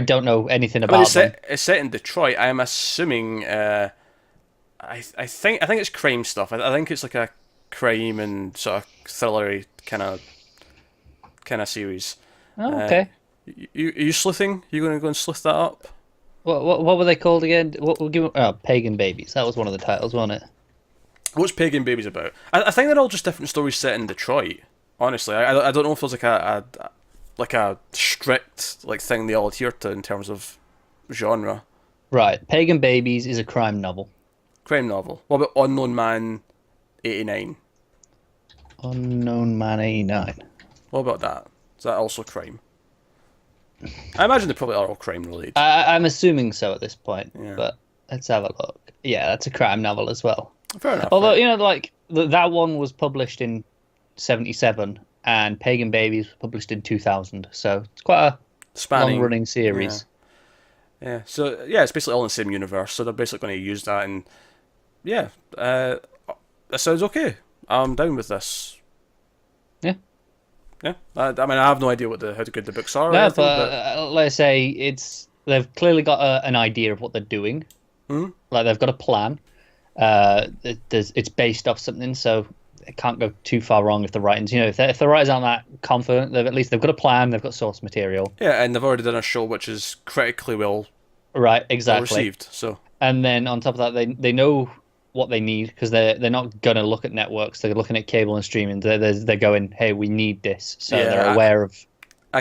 don't know anything about them. It's set in Detroit. I'm assuming. I think it's crime stuff. I think it's like a crime and sort of thrillery kind of series. Oh, okay. You sleuthing? You going to go and sleuth that up? What were they called again? Pagan Babies. That was one of the titles, wasn't it? What's Pagan Babies about? I think they're all just different stories set in Detroit. Honestly, I don't know if there's like a strict like thing they all adhere to in terms of genre. Right. Pagan Babies is a crime novel. Crime novel. What about Unknown Man 89? Unknown Man 89. What about that? Is that also crime? I imagine they probably are all crime related. I'm assuming so at this point, Yeah. but let's have a look. Yeah, that's a crime novel as well. Fair enough. Although, right? like, that one was published in 1977, and Pagan Babies was published in 2000, so it's quite a long-running series. Yeah. So yeah, it's basically all in the same universe. So they're basically going to use that, and yeah, that sounds okay. I'm down with this. Yeah. Yeah. I mean, I have no idea how good the books are or No, anything, but but let's say they've clearly got an idea of what they're doing. hmm? Like they've got a plan. It's based off something, so it can't go too far wrong if the writings. If the writers aren't that confident, they've got a plan. They've got source material. Yeah, and they've already done a show which is critically Right, well exactly. received. So And then on top of that, they know what they need because they're not gonna look at networks. They're looking at cable and streaming. They're going, hey, we need this. So yeah, they're aware of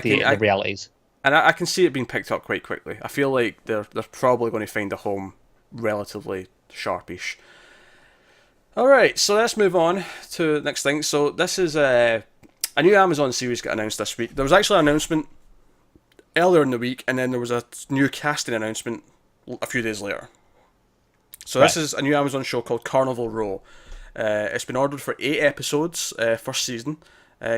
the I realities. and I can see it being picked up quite quickly. I feel like they're probably going to find a home relatively sharpish. All right, so let's move on to the next thing. So this is a new Amazon series got announced this week. There was actually an announcement earlier in the week, and then there was a new casting announcement a few days later. So this is a new Amazon show called Carnival Row. It's been ordered for 8 episodes, first season.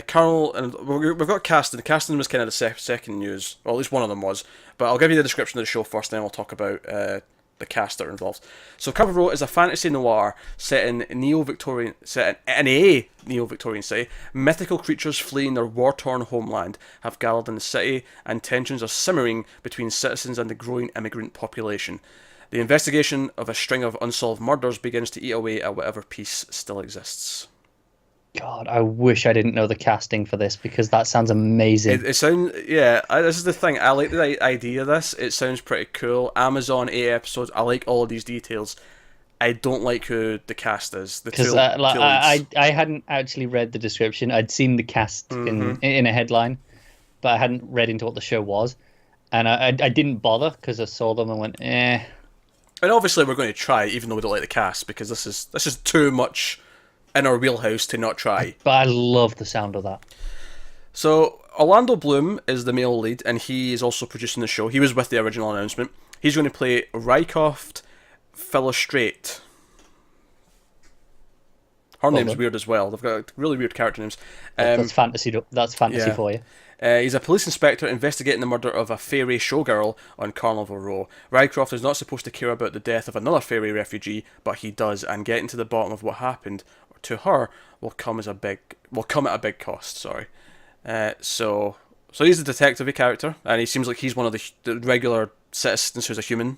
Carnival, and we've got casting. The casting was kind of the second news, or at least one of them was. But I'll give you the description of the show first, then we'll talk about the cast that are involved. So Carnival Row is a fantasy noir set in a neo-Victorian city. Mythical creatures fleeing their war-torn homeland have gathered in the city, and tensions are simmering between citizens and the growing immigrant population. The investigation of a string of unsolved murders begins to eat away at whatever peace still exists. God, I wish I didn't know the casting for this because that sounds amazing. It sounds, yeah, this is the thing. I like the idea of this. It sounds pretty cool. Amazon, 8 episodes. I like all of these details. I don't like who the cast is. Because I hadn't actually read the description. I'd seen the cast in a headline, but I hadn't read into what the show was. And I didn't bother because I saw them and went, eh. And obviously we're going to try, even though we don't like the cast, because this is too much in our wheelhouse to not try. But I love the sound of that. So Orlando Bloom is the male lead, and he is also producing the show. He was with the original announcement. He's going to play Rycroft Philostrate. Her name's weird as well. They've got really weird character names. That's fantasy. That's fantasy for you. He's a police inspector investigating the murder of a fairy showgirl on Carnival Row. Rycroft is not supposed to care about the death of another fairy refugee, but he does, and getting to the bottom of what happened to her will come at a big cost. Sorry. So he's a detective character, and he seems like he's one of the regular citizens who's a human.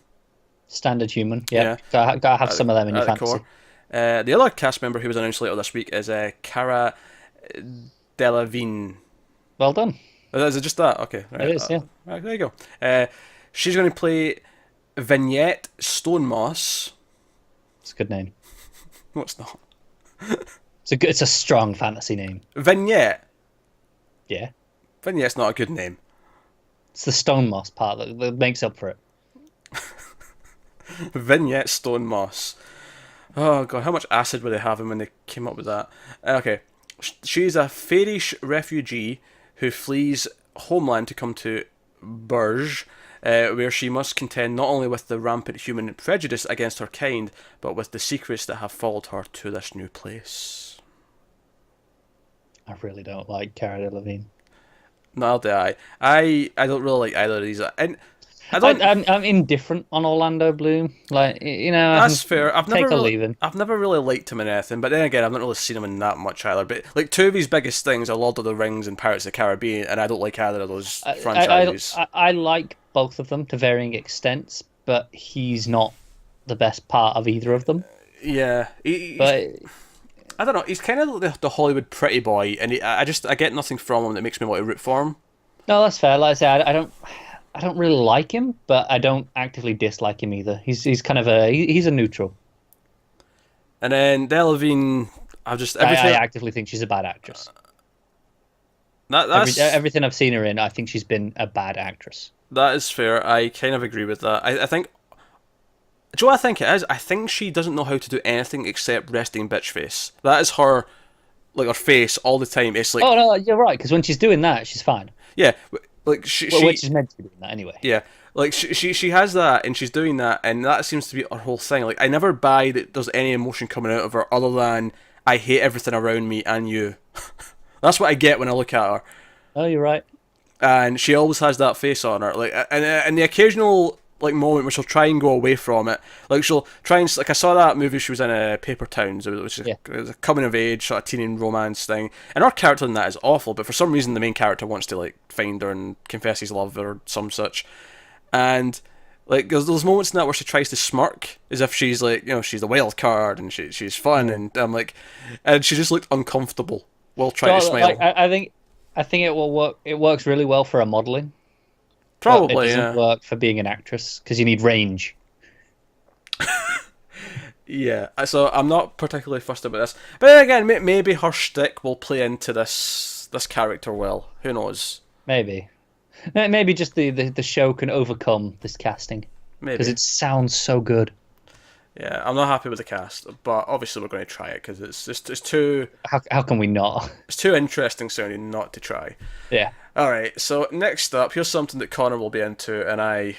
Standard human. Yeah. Gotta have some of them in your fantasy. The other cast member who was announced later this week is Cara Delevingne. Well done. Is it just that? Okay. Right. It is, yeah. Right, there you go. She's going to play Vignette Stonemoss. It's a good name. No, it's not. It's a strong fantasy name. Vignette. Yeah. Vignette's not a good name. It's the stone moss part that makes up for it. Vignette Stonemoss. Oh god, how much acid were they having when they came up with that? Okay. She's a fairish refugee who flees homeland to come to Burge, where she must contend not only with the rampant human prejudice against her kind, but with the secrets that have followed her to this new place. I really don't like Cara Delevingne. Nor do I. I don't really like either of these. And I'm indifferent on Orlando Bloom. That's fair. I've never really liked him in anything, but then again, I've not really seen him in that much either. But like two of his biggest things are Lord of the Rings and Pirates of the Caribbean, and I don't like either of those franchises. I like both of them to varying extents, but he's not the best part of either of them. Yeah, but I don't know. He's kind of the Hollywood pretty boy, and I get nothing from him that makes me want to root for him. No, that's fair. Like I say, I don't really like him, but I don't actively dislike him either. He's kind of he's a neutral. And then Delevingne, I actively think she's a bad actress. Everything I've seen her in, I think she's been a bad actress. That is fair. I kind of agree with that. I think. Do you know what I think it is? I think she doesn't know how to do anything except resting bitch face. That is her, like her face all the time. It's like. Oh no, you're right. Because when she's doing that, she's fine. Yeah. Like which is meant to be doing that anyway. Yeah, like she has that, and she's doing that, and that seems to be her whole thing. Like I never buy that there's any emotion coming out of her other than I hate everything around me and you. That's what I get when I look at her. Oh, you're right. And she always has that face on her, like, and the occasional like moment where she'll try and go away from it. Like she'll try and like I saw that movie she was in Paper Towns, which is it was a coming of age sort of teen romance thing, and her character in that is awful. But for some reason, the main character wants to like find her and confess his love or some such, and like there's those moments in that where she tries to smirk as if she's like she's the wild card and she's fun, and I'm like, and she just looked uncomfortable while trying to smile. Like, I think it will work. It works really well for a modeling. Probably, it doesn't work for being an actress because you need range. Yeah, so I'm not particularly fussed about this, but then again, maybe her shtick will play into this character well. Who knows? Maybe just the show can overcome this casting because it sounds so good. Yeah, I'm not happy with the cast, but obviously we're going to try it because it's too. How can we not? It's too interesting sounding not to try. Yeah. All right. So next up, here's something that Connor will be into, and I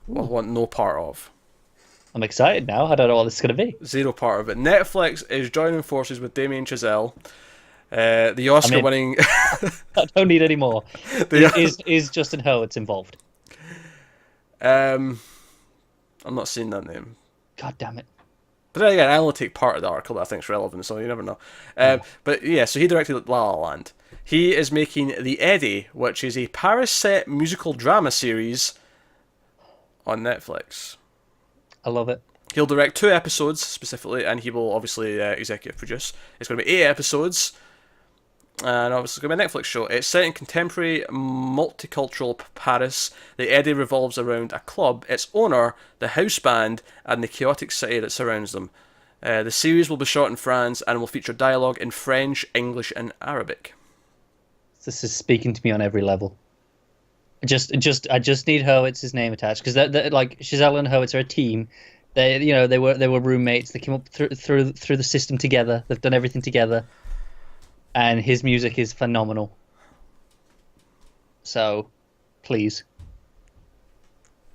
will want no part of. I'm excited now. I don't know what this is going to be. Zero part of it. Netflix is joining forces with Damien Chazelle, the Oscar-winning. I don't need any more. Is Justin Hurwitz involved? I'm not seeing that name. God damn it. But then again, I only take part of the article that I think is relevant, so you never know. But yeah, so he directed La La Land. He is making The Eddy, which is a Paris set musical drama series on Netflix. I love it. He'll direct 2 episodes specifically, and he will obviously executive produce. It's going to be 8 episodes, and obviously it's going to be a Netflix show. It's set in contemporary, multicultural Paris. The Eddy revolves around a club, its owner, the house band, and the chaotic city that surrounds them. The series will be shot in France and will feature dialogue in French, English, and Arabic. This is speaking to me on every level. I just need Hurwitz's name attached because like Chazelle and Hurwitz are a team. They were roommates. They came up through the system together. They've done everything together, and his music is phenomenal. So, please.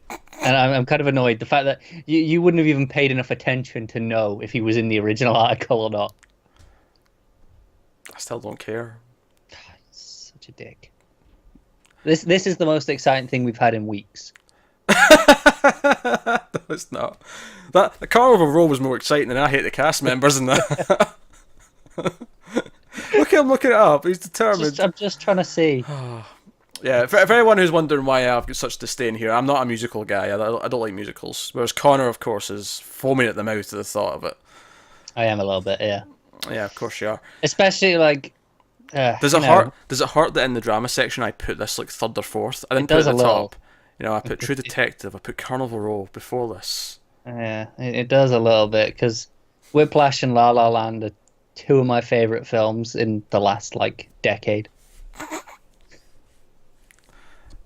And I'm kind of annoyed the fact that you wouldn't have even paid enough attention to know if he was in the original article or not. I still don't care. Such a dick. This is the most exciting thing we've had in weeks. No, it's not. The Carnival Row was more exciting than I hate the cast members in that. Look at him looking it up. He's determined. I'm just trying to see. Yeah, for anyone who's wondering why I've got such disdain here, I'm not a musical guy. I don't like musicals. Whereas Connor, of course, is foaming at the mouth at the thought of it. I am a little bit, yeah. Yeah, of course you are. Especially like. Does it hurt that in the drama section I put this like third or fourth? I didn't put it at the top. I put True Detective. I put Carnival Row before this. Yeah, it does a little bit because Whiplash and La La Land are 2 of my favorite films in the last decade.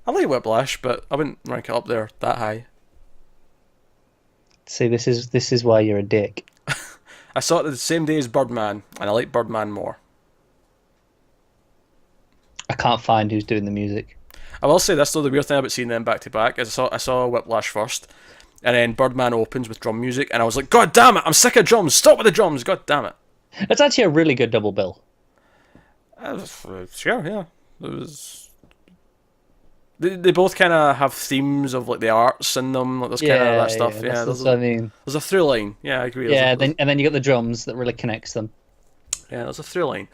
I like Whiplash, but I wouldn't rank it up there that high. See, this is why you're a dick. I saw it the same day as Birdman, and I like Birdman more. I can't find who's doing the music. I will say this though, the weird thing about seeing them back to back is I saw Whiplash first, and then Birdman opens with drum music, and I was like, God damn it, I'm sick of drums, stop with the drums, God damn it. It's actually a really good double bill. Sure, yeah. It was... They both kind of have themes of the arts in them, there's kind of that stuff. Yeah, that's what I mean. There's a through line. Yeah, I agree. Yeah, and then you got the drums that really connects them. Yeah, there's a through line.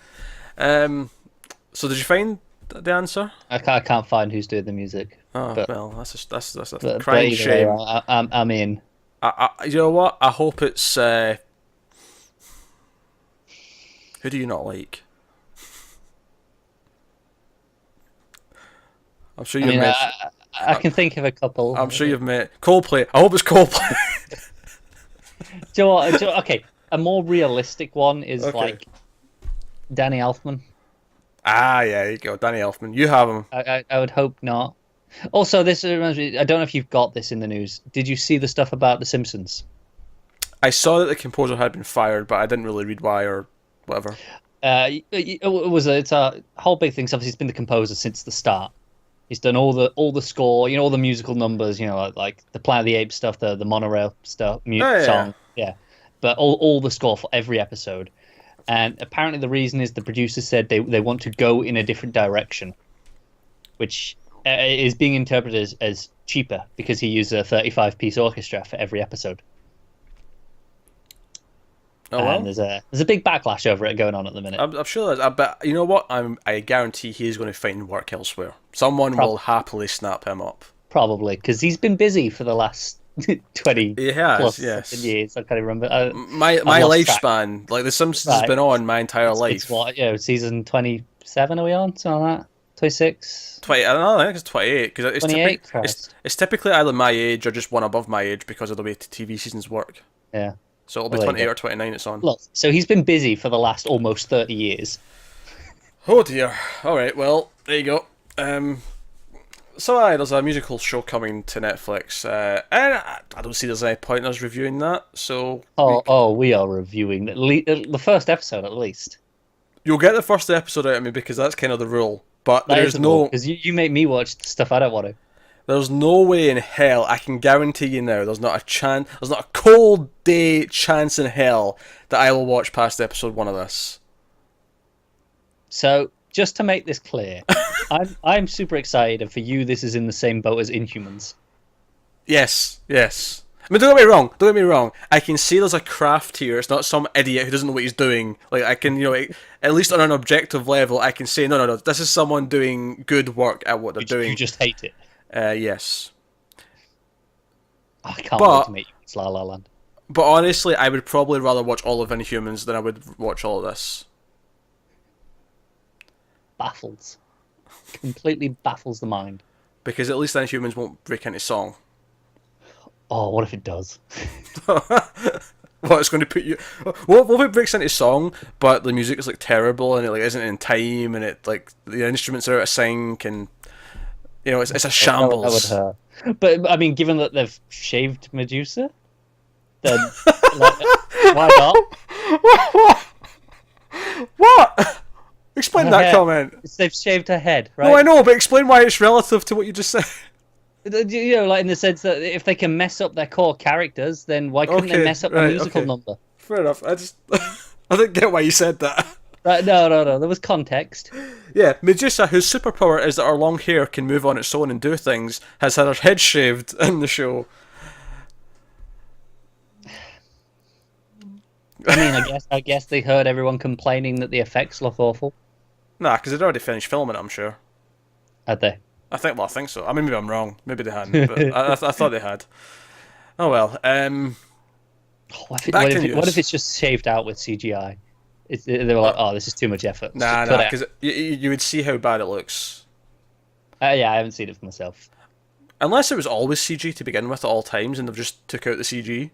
So did you find the answer? I can't find who's doing the music. Oh, well, that's a crying shame. I'm in. You know what? I hope it's... who do you not like? I'm sure you've met... I can think of a couple. I'm sure you've met... Coldplay. I hope it's Coldplay. Do you know what? Okay, a more realistic one is Danny Elfman. Ah, yeah, there you go. Danny Elfman. You have him. I would hope not. Also, this reminds me, I don't know if you've got this in the news. Did you see the stuff about The Simpsons? I saw that the composer had been fired, but I didn't really read why or whatever. It's a whole big thing. So obviously, he's been the composer since the start. He's done all the score, all the musical numbers, like the Planet of the Apes stuff, the monorail stuff, song, yeah. But all the score for every episode. And apparently the reason is the producers said they want to go in a different direction, which is being interpreted as cheaper because he used a 35-piece orchestra for every episode. Oh well. And there's a big backlash over it going on at the minute. I'm sure there's. But you know what? I guarantee he's going to find work elsewhere. Someone will happily snap him up. Probably, because he's been busy for the last 20 He has, plus yes. years. I can't even remember. My lifespan, like The Simpsons, has been on my entire life. It's what, season 27 are we on? Something like that? 26? 20, I don't know, I think it's 28. Because it's, 28? it's typically either my age or just one above my age because of the way TV seasons work. Yeah. So it'll be 28 or 29 it's on. Look, so he's been busy for the last almost 30 years. Oh dear. Alright, well, there you go. So there's a musical show coming to Netflix, and I don't see there's any point in us reviewing that, so... We are reviewing the first episode at least. You'll get the first episode out of me because that's kind of the rule, but there's no... Because you make me watch stuff I don't want to. There's no way in hell, I can guarantee you now, there's not a cold day chance in hell that I will watch past episode 1 of this. So, just to make this clear, I'm super excited, and for you, this is in the same boat as Inhumans. Yes. I mean, don't get me wrong. I can see there's a craft here. It's not some idiot who doesn't know what he's doing. Like, I can, at least on an objective level, I can say, no, this is someone doing good work at what they're doing. You just hate it. Yes. I can't wait to make you watch La La Land. But honestly, I would probably rather watch all of Inhumans than I would watch all of this. Baffles. Completely baffles the mind. Because at least Inhumans won't break into song. Oh, what if it does? What, it's going to put you... What if it breaks into song, but the music is, like, terrible, and it, like, isn't in time, and it, like, the instruments are out of sync, and, it's a shambles. That would hurt. But, I mean, given that they've shaved Medusa, then, why not? What? Explain that comment. They've shaved her head, right? No, I know, but explain why it's relative to what you just said. Like in the sense that if they can mess up their core characters, then why couldn't they mess up the musical number? Fair enough. I didn't get why you said that. Right, no. There was context. Yeah, Medusa, whose superpower is that her long hair can move on its own and do things, has had her head shaved in the show. I mean, I guess they heard everyone complaining that the effects look awful. Nah, because they'd already finished filming it, I'm sure. Had they? I think so. I mean, maybe I'm wrong. Maybe they hadn't, but I thought they had. Oh well. What if it's just shaved out with CGI? They were like, oh, this is too much effort. Nah, because you would see how bad it looks. Yeah, I haven't seen it for myself. Unless it was always CG to begin with at all times, and they've just took out the CG.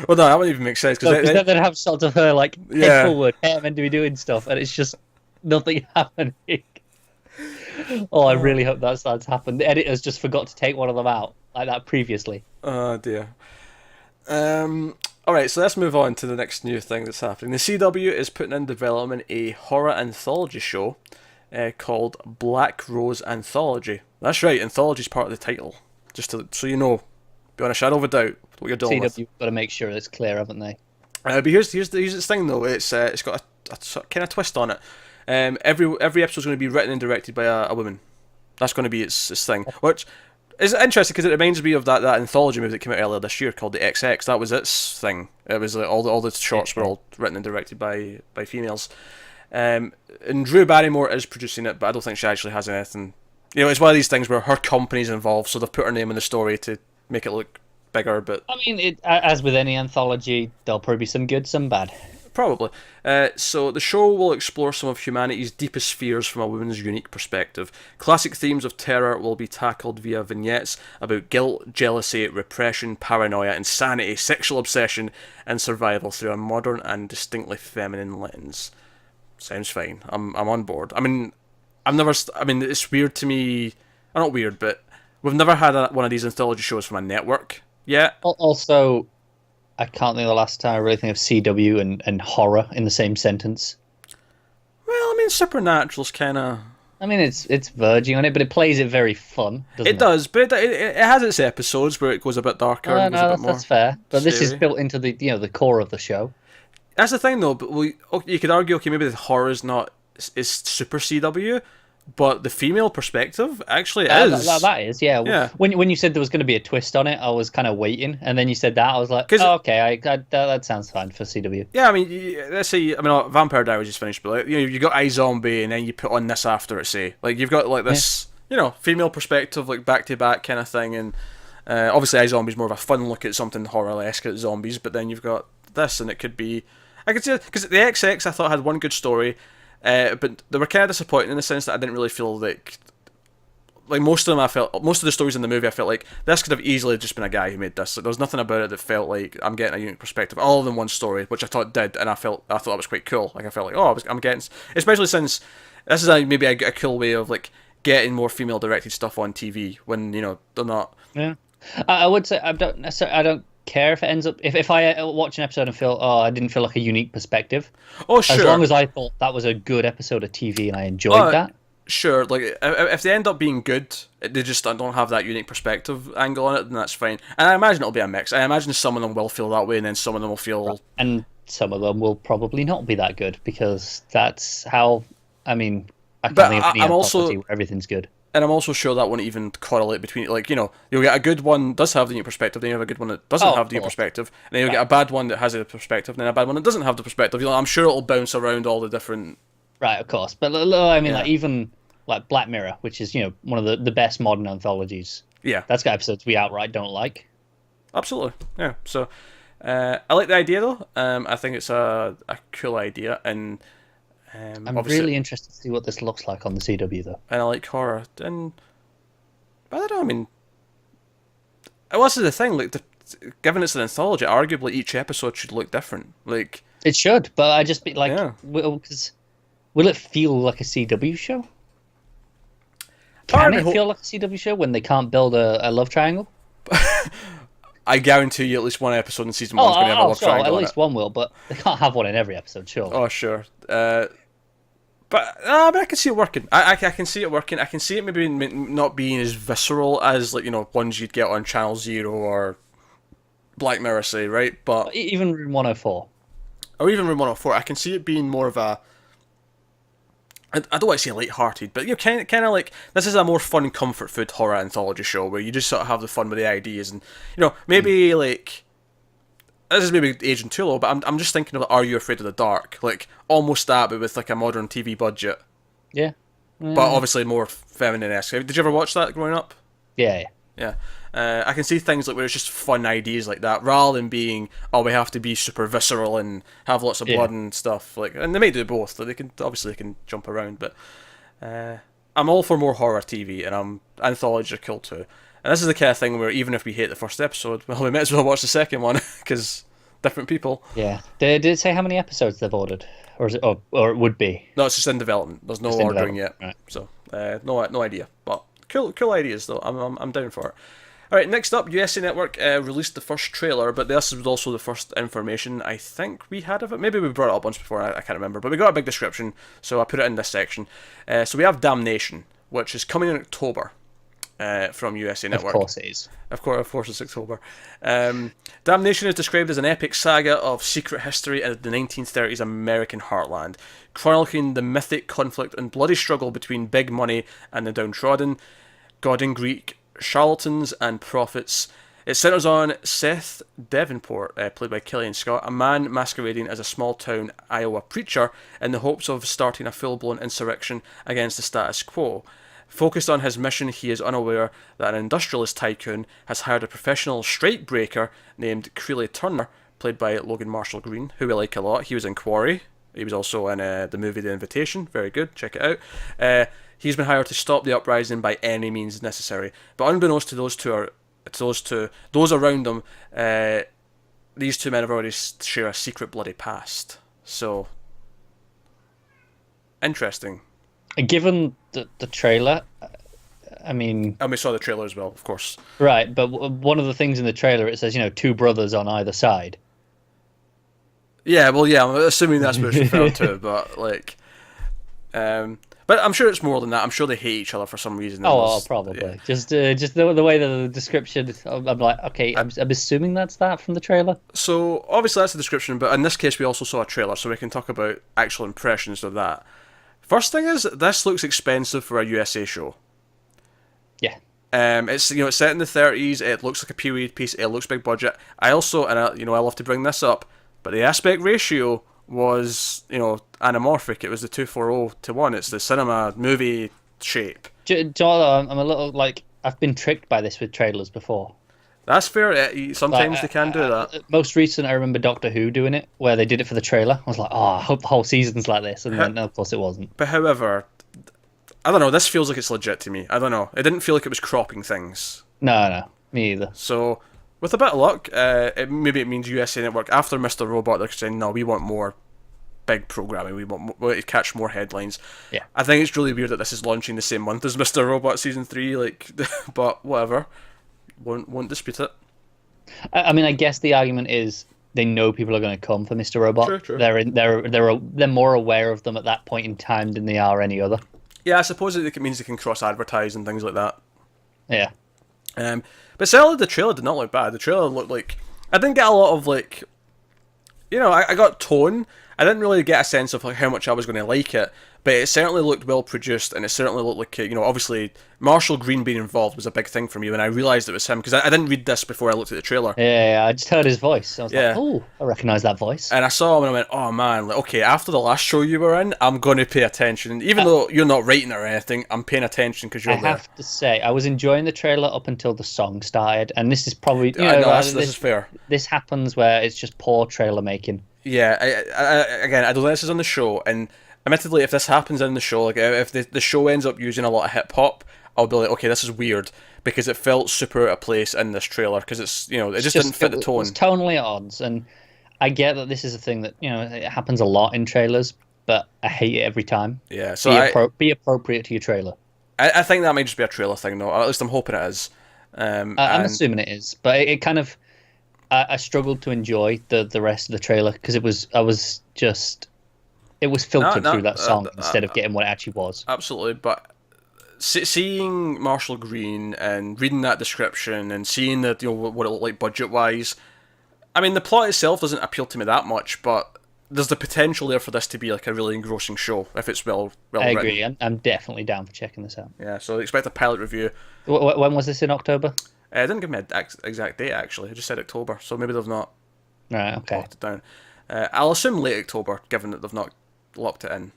Well, no, that wouldn't even make sense. Because then they'd have shots of her, like, head forward, hair meant to be doing stuff, and it's just nothing happening. Oh, I really hope that's happened. The editors just forgot to take one of them out, like that previously. Oh, dear. Alright, so let's move on to the next new thing that's happening. The CW is putting in development a horror anthology show called Black Rose Anthology. That's right, anthology's part of the title. Just so you know, beyond a shadow of a doubt, what you're dealing with. CW's got to make sure it's clear, haven't they? But here's the thing though. It's got a kind of twist on it. Every episode's going to be written and directed by a woman. That's going to be its thing, which is interesting because it reminds me of that anthology movie that came out earlier this year called The XX. That was its thing. It was like, all the shorts were all written and directed by females. And Drew Barrymore is producing it, but I don't think she actually has anything. It's one of these things where her company's involved, so they've put her name in the story to make it look bigger. But I mean, as with any anthology, there'll probably be some good, some bad. Probably. So the show will explore some of humanity's deepest fears from a woman's unique perspective. Classic themes of terror will be tackled via vignettes about guilt, jealousy, repression, paranoia, insanity, sexual obsession, and survival through a modern and distinctly feminine lens. Sounds fine. I'm on board. I mean, it's weird to me. Not weird, but we've never had one of these anthology shows from a network yet. Also, I can't think of the last time I really think of CW and horror in the same sentence. Well, I mean, Supernatural's kind of... I mean, it's verging on it, but it plays it very fun, doesn't it? It does, but it has its episodes where it goes a bit darker. And goes a bit more that's fair. But scary. This is built into the core of the show. That's the thing, though. But you could argue, okay, maybe the horror is not is super CW, but the female perspective actually is. That is, yeah. Yeah. When you said there was going to be a twist on it, I was kind of waiting, and then you said that, I was like, oh, okay, that sounds fine for CW. Yeah, I mean, let's say, Vampire Diaries just finished, but like, you got iZombie, and then you put on this after it. Say, like you've got like this, female perspective, like back to back kind of thing, and obviously iZombie's more of a fun look at something horror-esque at zombies, but then you've got this, and it could be. I could say because the XX I thought had one good story. But they were kind of disappointing in the sense that I didn't really feel like most of the stories in the movie I felt like this could have easily just been a guy who made this. Like, there was nothing about it that felt like I'm getting a unique perspective, all in one story, which I thought did, and I thought that was quite cool. Like I felt like I'm getting, especially since this is maybe a cool way of like getting more female directed stuff on TV when they're not. Yeah, I would say I don't care if it ends up if I watch an episode and feel I didn't feel like a unique perspective. Oh sure. As long as I thought that was a good episode of TV and I enjoyed that. Sure, like if they end up being good, they just don't have that unique perspective angle on it, then that's fine. And I imagine it'll be a mix. I imagine some of them will feel that way, and then some of them will feel. And some of them will probably not be that good because that's how. I mean, I can't think of any Anthology where everything's good. And I'm also sure that won't even correlate between, like, you'll get a good one does have the new perspective, then you have a good one that doesn't have the new perspective, and then you'll get a bad one that has a perspective, and then a bad one that doesn't have the perspective. I'm sure it'll bounce around all the different. Right, of course, but I mean, like even like Black Mirror, which is one of the best modern anthologies. Yeah, that's got episodes we outright don't like. Absolutely, yeah. So I like the idea though. I think it's a cool idea, and. I'm really interested to see what this looks like on the CW, though. And I like horror, and I don't know. I mean, this is the thing. Like, given it's an anthology, arguably each episode should look different. Like it should, but I just be like, because will it feel like a CW show? Can it feel like a CW show when they can't build a love triangle? I guarantee you, at least one episode in season 1 is going to have a love triangle. At least one will, but they can't have one in every episode, sure. Oh, sure. But I can see it working. I can see it working. I can see it maybe not being as visceral as ones you'd get on Channel Zero or Black Mirror, say, right? But even Room 104. Or even Room 104. I can see it being more of a. I don't want to say light-hearted, but kind of like this is a more fun comfort food horror anthology show where you just sort of have the fun with the ideas and maybe like. This is maybe aging too low, but I'm just thinking of Are You Afraid of the Dark? Like, almost that, but with like a modern TV budget. Yeah. But obviously more feminine-esque. Did you ever watch that growing up? Yeah. Yeah. I can see things like where it's just fun ideas like that, rather than being, we have to be super visceral and have lots of blood and stuff. Like, and they may do both. They can jump around, but I'm all for more horror TV, and anthologies are cool too. And this is the kind of thing where even if we hate the first episode, well, we might as well watch the second one because different people. Yeah. Did it say how many episodes they've ordered, or is it, or it would be? No, it's just in development. There's no ordering yet, right. So no idea. But cool ideas though. I'm down for it. All right, next up, USA Network released the first trailer, but this was also the first information I think we had of it. Maybe we brought it up once before. I can't remember, but we got a big description, so I put it in this section. So we have Damnation, which is coming in October. From USA Network. Of course it is. Of course it's October. Damnation is described as an epic saga of secret history in the 1930s American heartland, chronicling the mythic conflict and bloody struggle between big money and the downtrodden, God and Greek, charlatans and prophets. It centres on Seth Davenport, played by Killian Scott, a man masquerading as a small-town Iowa preacher in the hopes of starting a full-blown insurrection against the status quo. Focused on his mission, he is unaware that an industrialist tycoon has hired a professional strikebreaker named Creeley Turner, played by Logan Marshall Green, who we like a lot. He was in Quarry. He was also in the movie The Invitation. Very good. Check it out. He's been hired to stop the uprising by any means necessary. But unbeknownst to those around them, these two men have already share a secret bloody past. So, interesting. Given the trailer, I mean... And we saw the trailer as well, of course. Right, but one of the things in the trailer, it says, two brothers on either side. Yeah, well, yeah, I'm assuming that's what it's referred to, but, like... but I'm sure it's more than that. I'm sure they hate each other for some reason. Probably. Yeah. Just the way the description, I'm like, okay, I'm assuming that's that from the trailer. So, obviously that's the description, but in this case we also saw a trailer, so we can talk about actual impressions of that. First thing is, this looks expensive for a USA show. Yeah. It's it's set in the 30s. It looks like a period piece. It looks big budget. I also, and I love to bring this up, but the aspect ratio was anamorphic. It was the 240 to 1. It's the cinema movie shape. I'm a little like I've been tricked by this with trailers before. That's fair. Sometimes they can do that. Most recent, I remember Doctor Who doing it, where they did it for the trailer. I was like, oh, I hope the whole season's like this, and then of course it wasn't. But however, I don't know. This feels like it's legit to me. I don't know. It didn't feel like it was cropping things. No, me either. So, with a bit of luck, maybe it means USA Network after Mr. Robot, they're saying, no, we want more big programming. We want to catch more headlines. Yeah. I think it's really weird that this is launching the same month as Mr. Robot season 3. But whatever. Won't dispute it. I mean, I guess the argument is they know people are going to come for Mr. Robot. True. They're more aware of them at that point in time than they are any other. Yeah, I suppose it means they can cross advertise and things like that. Yeah. But certainly the trailer did not look bad. The trailer looked like, I didn't get a lot of I got tone. I didn't really get a sense of how much I was going to like it, but it certainly looked well produced, and it certainly looked like obviously Marshall Green being involved was a big thing for me when I realised it was him, because I didn't read this before I looked at the trailer. Yeah, I just heard his voice. I was like, oh, I recognise that voice. And I saw him and I went, oh man, okay, after the last show you were in, I'm going to pay attention. Even though you're not writing it or anything, I'm paying attention because you're there. I have to say, I was enjoying the trailer up until the song started, and this is probably this is fair. This happens where it's just poor trailer making. Yeah, again, I don't think this is on the show, and admittedly, if this happens in the show, like if the show ends up using a lot of hip hop, I'll be like, okay, this is weird, because it felt super out of place in this trailer, because it just didn't fit the tone. It's tonally at odds, and I get that this is a thing that it happens a lot in trailers, but I hate it every time. Yeah, so be appropriate to your trailer. I think that might just be a trailer thing, though. Or at least I'm hoping it is. I'm assuming it is, but it kind of. I struggled to enjoy the rest of the trailer because it was filtered through that song instead of getting what it actually was. Absolutely, but seeing Marshall Green and reading that description and seeing that what it looked like budget wise, I mean the plot itself doesn't appeal to me that much, but there's the potential there for this to be like a really engrossing show if it's well I agree. written. I'm definitely down for checking this out. Yeah, so expect a pilot review. When was this in October? It didn't give me an exact date, actually. It just said October, so maybe they've not locked it down. I'll assume late October, given that they've not locked it in.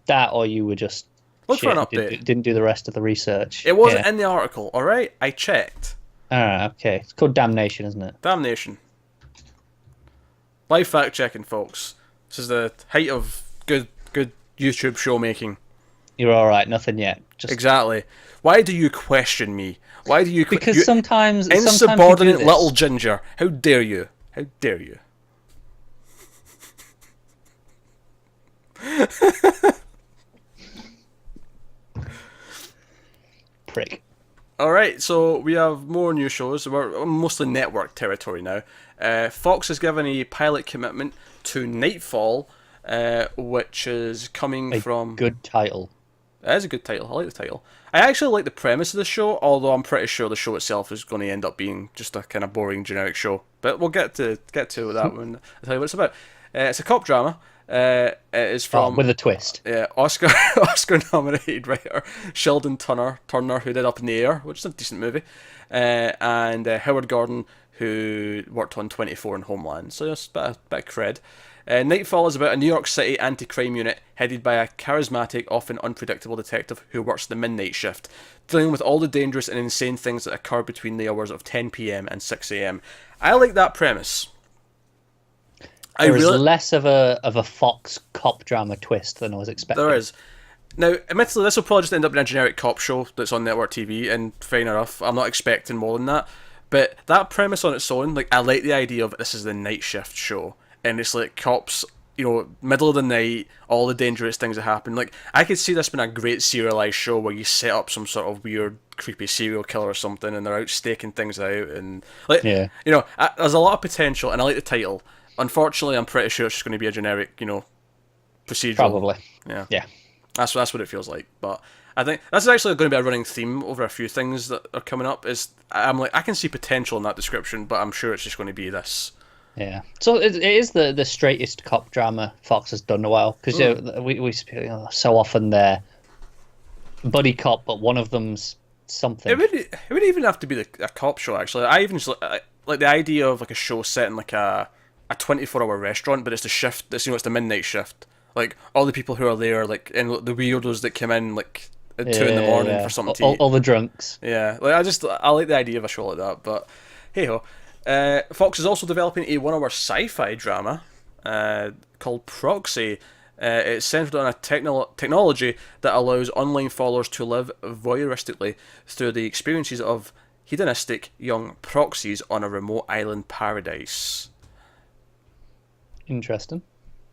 That, or you were just look for an update. Didn't do the rest of the research. It wasn't in the article, alright? I checked. Okay. It's called Damnation, isn't it? Damnation. Live fact checking, folks. This is the height of good YouTube show making. You're alright, nothing yet. Exactly. Why do you question me? Why do you... Because sometimes... Insubordinate little ginger. How dare you? How dare you? Prick. Alright, so we have more new shows. We're mostly network territory now. Fox has given a pilot commitment to Nightfall, which is coming from... good title. It is a good title. I like the title. I actually like the premise of the show, although I'm pretty sure the show itself is going to end up being just a kind of boring generic show. But we'll get to that when I tell you what it's about. It's a cop drama. It is from with a twist. Oscar nominated writer Sheldon Turner, who did Up in the Air, which is a decent movie, and Howard Gordon, who worked on 24 and Homeland. So just a bit of cred. Nightfall is about a New York City anti-crime unit headed by a charismatic, often unpredictable detective who works the midnight shift, dealing with all the dangerous and insane things that occur between the hours of 10 p.m. and 6 a.m. I like that premise. There is less of a Fox cop drama twist than I was expecting. There is. Now, admittedly, this will probably just end up in a generic cop show that's on network TV, and fine enough, I'm not expecting more than that. But that premise on its own, I like the idea of this is the night shift show. And it's like cops, middle of the night, all the dangerous things that happen. I could see this being a great serialized show where you set up some sort of weird, creepy serial killer or something, and they're out staking things out, and there's a lot of potential, and I like the title. Unfortunately, I'm pretty sure it's just going to be a generic, procedural. Probably. Yeah. That's what it feels like. But I think that's actually going to be a running theme over a few things that are coming up. I can see potential in that description, but I'm sure it's just going to be this. Yeah. So it is the straightest cop drama Fox has done in a while because we so often they're buddy cop, but one of them's something. It would even have to be a cop show. Actually, I even like the idea of like a show set in like a 24-hour restaurant, but it's the shift. It's the midnight shift. Like all the people who are there, like and the weirdos that come in like at 2 in the morning for something to eat. All the drunks. Yeah, like I like the idea of a show like that, but hey ho. Fox is also developing a 1-hour sci-fi drama called Proxy. It's centered on a technology that allows online followers to live voyeuristically through the experiences of hedonistic young proxies on a remote island paradise. Interesting.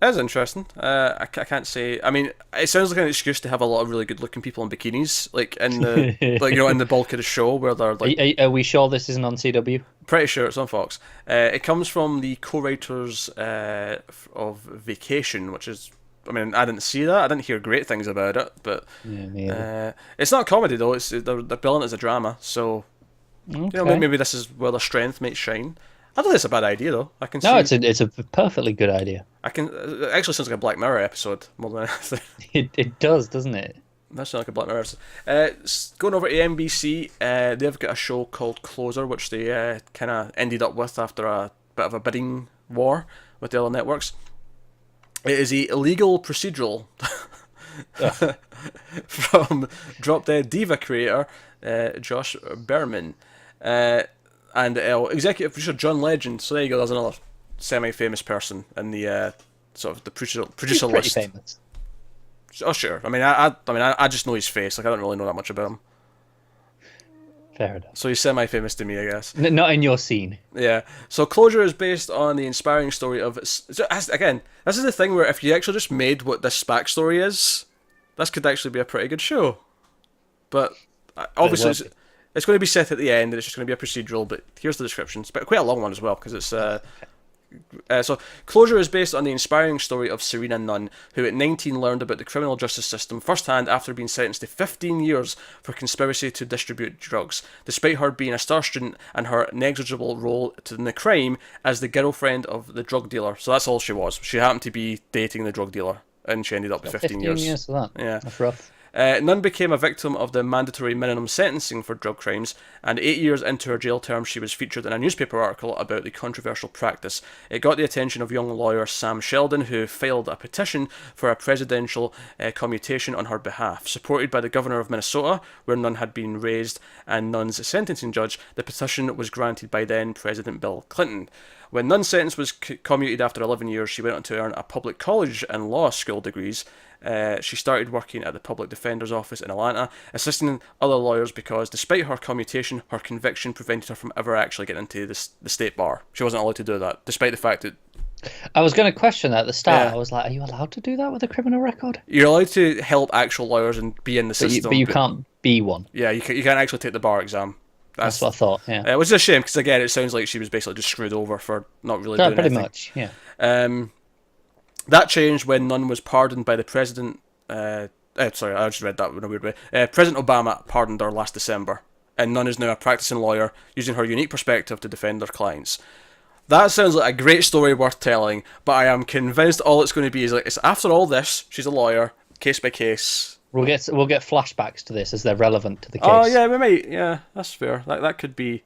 That is interesting. I can't say. I mean, it sounds like an excuse to have a lot of really good-looking people in bikinis, like in the in the bulk of the show where they're like. Are we sure this isn't on CW? Pretty sure it's on Fox. It comes from the co-writers of Vacation, which is. I mean, I didn't see that. I didn't hear great things about it, but it's not a comedy though. They're billing it as a drama, so maybe this is where their strength might shine. I don't think it's a bad idea though. I can. No, it's a perfectly good idea. I can. It actually sounds like a Black Mirror episode more than anything. It does, doesn't it? That sounds like a Black Mirror episode. Going over to NBC, they've got a show called Closer, which they kind of ended up with after a bit of a bidding war with the other networks. It is a illegal procedural from Drop Dead Diva creator Josh Berman and executive producer John Legend. So there you go. There's another semi-famous person in the sort of the producer list. Famous. Oh sure. I mean, I just know his face. Like I don't really know that much about him. Fair enough. So he's semi-famous to me, I guess. Not in your scene. Yeah. So Closure is based on the inspiring story of... Again, this is the thing where if you actually just made what this backstory is, this could actually be a pretty good show. But obviously it's going to be set at the end and it's just going to be a procedural, but here's the description. It's quite a long one as well, because it's... So, Closure is based on the inspiring story of Serena Nunn, who at 19 learned about the criminal justice system firsthand after being sentenced to 15 years for conspiracy to distribute drugs, despite her being a star student and her negligible role in the crime as the girlfriend of the drug dealer. So that's all she was. She happened to be dating the drug dealer, and she ended up with 15 years. 15 years for that. Yeah. That's rough. Nunn became a victim of the mandatory minimum sentencing for drug crimes, and 8 years into her jail term she was featured in a newspaper article about the controversial practice. It got the attention of young lawyer Sam Sheldon, who filed a petition for a presidential commutation on her behalf. Supported by the governor of Minnesota, where Nunn had been raised, and Nunn's sentencing judge, the petition was granted by then President Bill Clinton. When Nunn's sentence was commuted after 11 years, she went on to earn a public college and law school degrees. She started working at the Public Defender's Office in Atlanta, assisting other lawyers because, despite her commutation, her conviction prevented her from ever actually getting into the state bar. She wasn't allowed to do that, despite the fact that... I was going to question that at the start. Yeah. I was like, are you allowed to do that with a criminal record? You're allowed to help actual lawyers and be in the system. But you can't be one. Yeah, you can't actually take the bar exam. That's what I thought, yeah. Which is a shame, because again, it sounds like she was basically just screwed over for not really doing pretty anything. Much, yeah. That changed when Nunn was pardoned by the president... sorry, I just read that in a weird way. President Obama pardoned her last December, and Nunn is now a practicing lawyer, using her unique perspective to defend her clients. That sounds like a great story worth telling, but I am convinced all it's going to be is like, it's after all this, she's a lawyer, case by case... We'll get flashbacks to this as they're relevant to the case. Oh yeah, we might. Yeah, that's fair. That could be,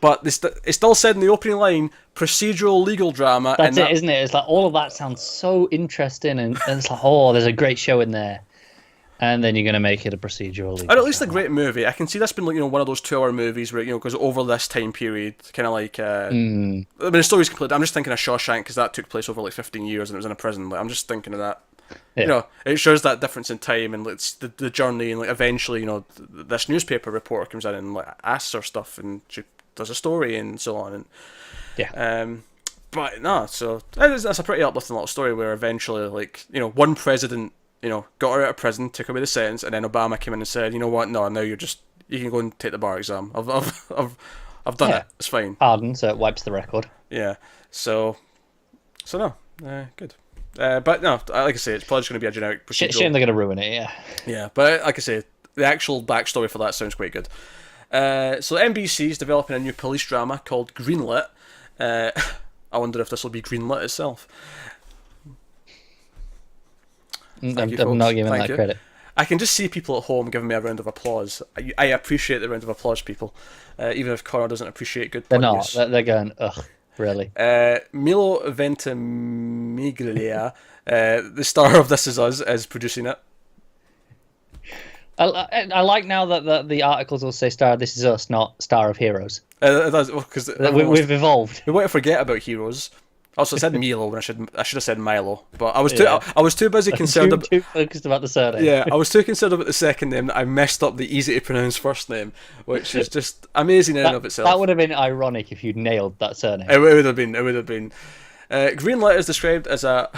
but it's still said in the opening line, procedural legal drama. That's it, isn't it? It's like all of that sounds so interesting, and it's like, oh, there's a great show in there, and then you're gonna make it a procedural legal. Or at least a great movie. I can see that's been like one of those 2-hour movies where goes over this time period, kind of like. I mean, the story's complete. I'm just thinking of Shawshank because that took place over like 15 years and it was in a prison. Like, I'm just thinking of that. Yeah. It shows that difference in time and it's the journey, and like eventually, this newspaper reporter comes in and like asks her stuff, and she does a story and so on. And but no, so that's a pretty uplifting little story where eventually, like one president, got her out of prison, took away the sentence, and then Obama came in and said, you know what, no, now you can go and take the bar exam. I've done it. It's fine. Pardon, so it wipes the record. Yeah. So no, good. But no, like I say, it's probably just going to be a generic procedural. Shame they're going to ruin it, yeah. Yeah, but like I say, the actual backstory for that sounds quite good. So NBC is developing a new police drama called Greenlit. I wonder if this will be greenlit itself. I'm not giving that credit. I can just see people at home giving me a round of applause. I appreciate the round of applause, people. Even if Connor doesn't appreciate good They're point not. They're going, ugh, really. Milo Ventimiglia, the star of This Is Us, is producing it. I like now that the articles will say star of This Is Us, not star of Heroes. It does, because we've evolved. We want to forget about Heroes. Also, I said Milo when I should have said Milo, but I was too busy concerned too focused about the surname. Yeah, I was too concerned about the second name that I messed up the easy to pronounce first name, which is just amazing in and of itself. That would have been ironic if you'd nailed that surname. It would have been. Greenlight is described as a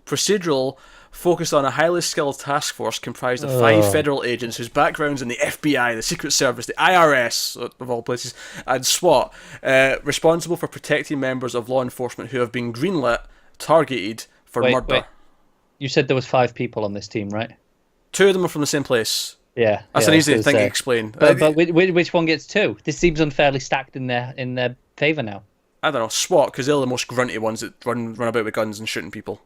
procedural focused on a highly skilled task force comprised of 5 federal agents whose backgrounds in the FBI, the Secret Service, the IRS, of all places, and SWAT, responsible for protecting members of law enforcement who have been greenlit, targeted for murder. Wait. You said there was 5 people on this team, right? 2 of them are from the same place. Yeah. That's an easy thing to explain. But which one gets 2? This seems unfairly stacked in their favour now. I don't know, SWAT, because they're the most grunty ones that run about with guns and shooting people.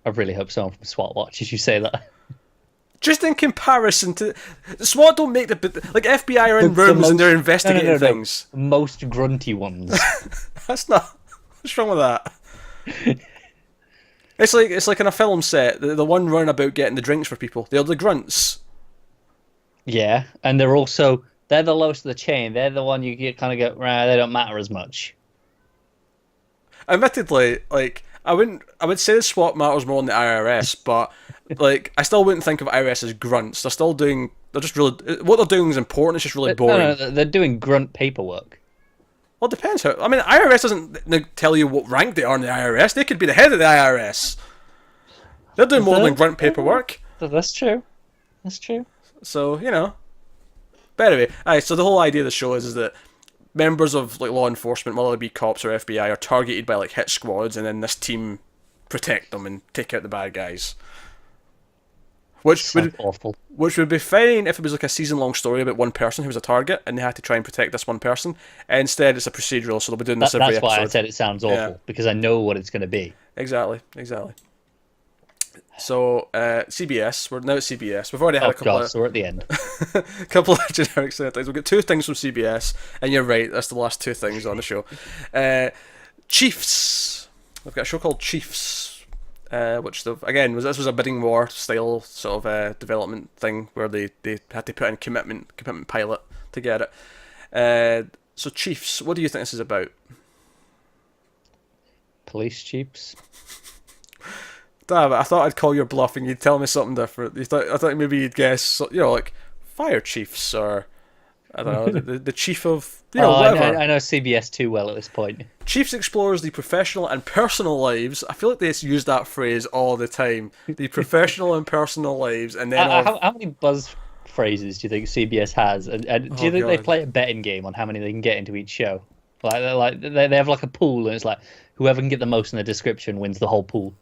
I really hope someone from SWAT watches you say that. Just in comparison to... SWAT don't make the... Like, FBI are in rooms and they're investigating things. No. Most grunty ones. That's not... What's wrong with that? It's like in a film set, the one running about getting the drinks for people. They're the grunts. Yeah, and they're the lowest of the chain. They're the one you kind of go, they don't matter as much. Admittedly, like... I would say the SWAT matters more than the IRS, but like I still wouldn't think of IRS as grunts. They're just really, what they're doing is important. It's just really boring. No, they're doing grunt paperwork. Well, it depends. IRS doesn't tell you what rank they are in the IRS. They could be the head of the IRS. They're doing more than grunt paperwork. That's true. So But anyway, so the whole idea of the show is that members of like law enforcement, whether they be cops or FBI, are targeted by like hit squads, and then this team protect them and take out the bad guys. Which would be fine if it was like a season-long story about one person who was a target and they had to try and protect this one person. Instead, it's a procedural, so they'll be doing this every episode. That's why I said it sounds awful, because I know what it's going to be. Exactly. So, CBS. We're now at CBS. We've already had a couple so we're at the end. A couple of generic things. We've got 2 things from CBS, and you're right, that's the last 2 things on the show. Chiefs. We've got a show called Chiefs, which this was a bidding war style sort of development thing where they had to put in commitment pilot to get it. So Chiefs, what do you think this is about? Police chiefs. Damn it, I thought I'd call your bluff and you'd tell me something different. I thought maybe you'd guess, like fire chiefs or I don't know, the chief of whatever. I know CBS too well at this point. Chiefs explores the professional and personal lives. I feel like they use that phrase all the time. The professional and personal lives, and then how many buzz phrases do you think CBS has? And do you think they play a betting game on how many they can get into each show? Like they have like a pool, and it's like whoever can get the most in the description wins the whole pool.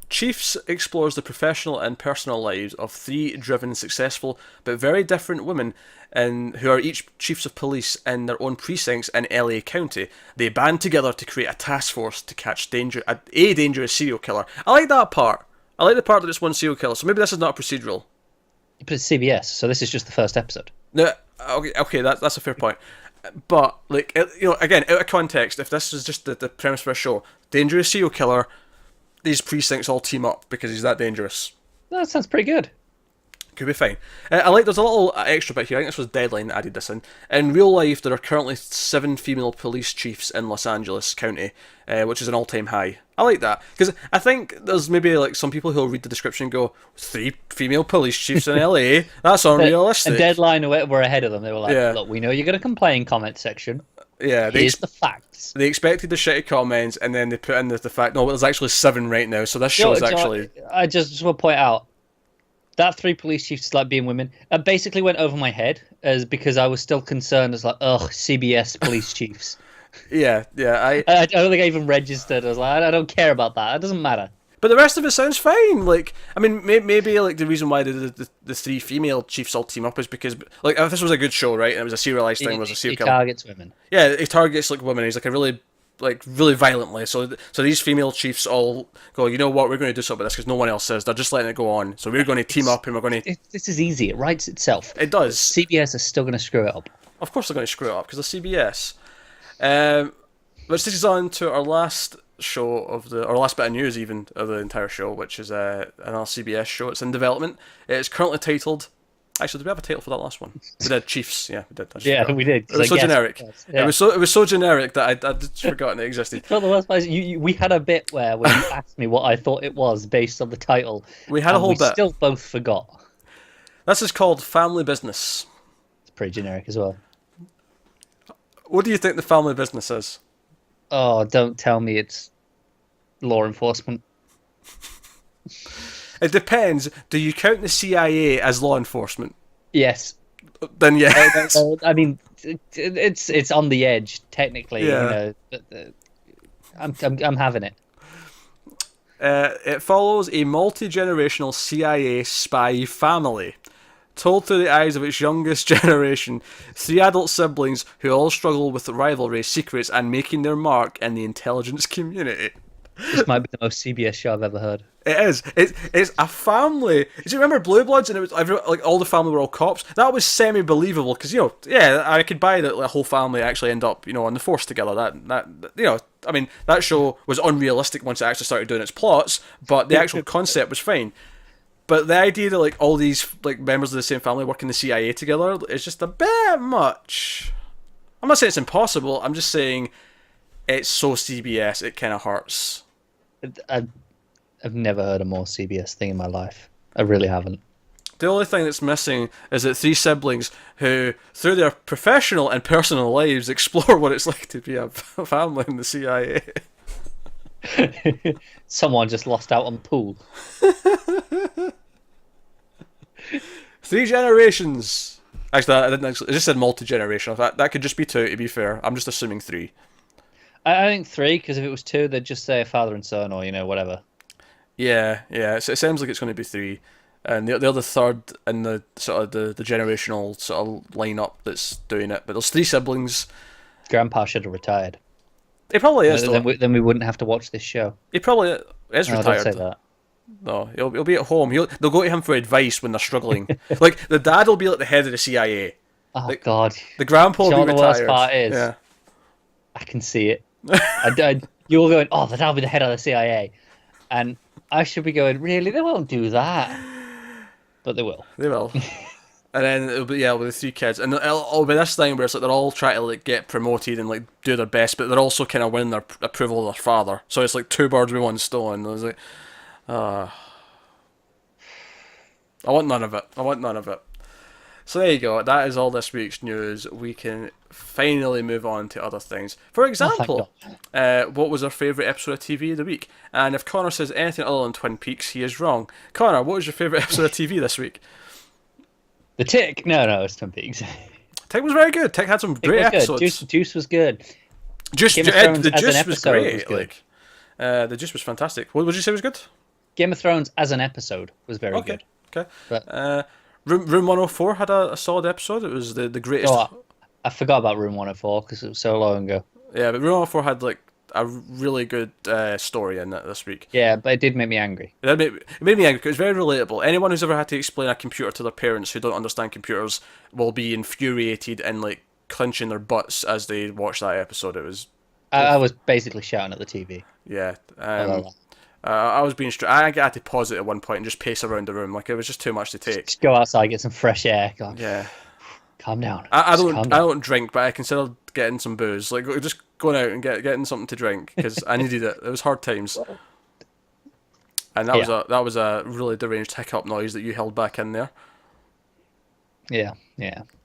Chiefs explores the professional and personal lives of 3 driven, successful, but very different women who are each chiefs of police in their own precincts in LA County. They band together to create a task force to catch a dangerous serial killer. I like that part. I like the part that it's one serial killer, so maybe this is not a procedural. But it's CBS, so this is just the first episode. No, okay, that's a fair point. But, like, again, out of context, if this is just the premise for a show, dangerous serial killer, these precincts all team up because he's that dangerous. That sounds pretty good. Could be fine. There's a little extra bit here. I think this was Deadline that added this in. In real life, there are currently 7 female police chiefs in Los Angeles County, which is an all-time high. I like that, because I think there's maybe like some people who'll read the description and go, 3 female police chiefs in LA? That's unrealistic. A Deadline were ahead of them. They were like, look, we know you're going to complain, comment section. Yeah, here's the facts. They expected the shitty comments, and then they put in the fact, no, there's actually 7 right now, so this show is actually... I just want to point out, that 3 police chiefs like being women, it basically went over my head, because I was still concerned as like, CBS police chiefs. Yeah, I don't think I even registered. I was like, I don't care about that. It doesn't matter. But the rest of it sounds fine. Like, I mean, maybe like the reason why the 3 female chiefs all team up is because, like, if this was a good show, right, and it was a serialized thing, was a serial killer. He targets women. Yeah, he targets like women. He's like a really like really violently. So these female chiefs all go, you know what, we're going to do something with this because no one else says. They're just letting it go on. So we're going to team up and we're going to. This is easy. It writes itself. It does. CBS is still going to screw it up. Of course they're going to screw it up because they're CBS. Which takes us on to our last show our last bit of news even of the entire show, which is another CBS show. It's in development. It's currently titled. Actually, did we have a title for that last one? We did Chiefs. Yeah, we did. Yeah, we did. It was so generic. Yeah. It was so generic that I'd just forgotten it existed. Not the worst part is we had a bit where when you asked me what I thought it was based on the title. We had a whole bit. We still both forgot. This is called Family Business. It's pretty generic as well. What do you think the family business is? Oh, don't tell me it's law enforcement. It depends. Do you count the CIA as law enforcement? Yes. Then yes. I mean, it's on the edge technically. Yeah. You know, I'm having it. It follows a multi-generational CIA spy family, told through the eyes of its youngest generation, 3 adult siblings who all struggle with rivalry, secrets, and making their mark in the intelligence community. This might be the most CBS show I've ever heard. It is. It's a family. Do you remember Blue Bloods? And it was like all the family were all cops. That was semi-believable because I could buy that the whole family actually end up on the force together. That I mean that show was unrealistic once it actually started doing its plots, but the actual concept was fine. But the idea that like all these like members of the same family work in the CIA together is just a bit much. I'm not saying it's impossible. I'm just saying it's so CBS. It kind of hurts. I've never heard a more CBS thing in my life. I really haven't. The only thing that's missing is that 3 siblings who, through their professional and personal lives, explore what it's like to be a family in the CIA. Someone just lost out on pool. 3 generations. Actually, I didn't. I just said multi-generational. That could just be 2. To be fair, I'm just assuming 3. I think 3 because if it was 2, they'd just say father and son or whatever. Yeah. So it sounds like it's going to be 3, and they're the 3rd in the sort of the generational sort of lineup that's doing it. But there's 3 siblings. Grandpa should have retired. He probably is. Then we wouldn't have to watch this show. He probably is retired. Don't say that. No, he'll be at home. They'll go to him for advice when they're struggling. Like the dad will be like the head of the CIA. Oh like, God! The grandpa will be the retired. worst part is, yeah. I can see it. You're going, oh, that'll be the head of the CIA, and I should be going, really? They won't do that, but they will. They will. And then it'll be with the 3 kids, and it'll be this thing where it's like they're all trying to like get promoted and like do their best, but they're also kind of winning their approval of their father. So it's like 2 birds with 1 stone. I was like, I want none of it. So there you go. That is all this week's news. We can finally move on to other things. For example, what was our favourite episode of TV of the week? And if Connor says anything other than Twin Peaks, he is wrong. Connor, what was your favourite episode of TV this week? The Tick? No, it's Twin Peaks. Tick was very good. Tick had some great episodes. Juice was good. The Juice was great. The Juice was fantastic. What would you say was good? Game of Thrones as an episode was very good. Okay. But, Room 104 had a solid episode. It was the greatest. Oh, I forgot about Room 104 because it was so long ago. Yeah, but Room 104 had like a really good story in it this week. Yeah, but it did make me angry. It made me angry because it's very relatable. Anyone who's ever had to explain a computer to their parents who don't understand computers will be infuriated and like clenching their butts as they watch that episode. It was. I was basically shouting at the TV. Yeah. I was being I had to pause it at one point and just pace around the room. Like it was just too much to take. Just go outside, get some fresh air. Yeah. Calm down. I don't drink, but I considered getting some booze. Like just going out and getting something to drink because I needed it. It was hard times. And that was a really deranged hiccup noise that you held back in there. Yeah.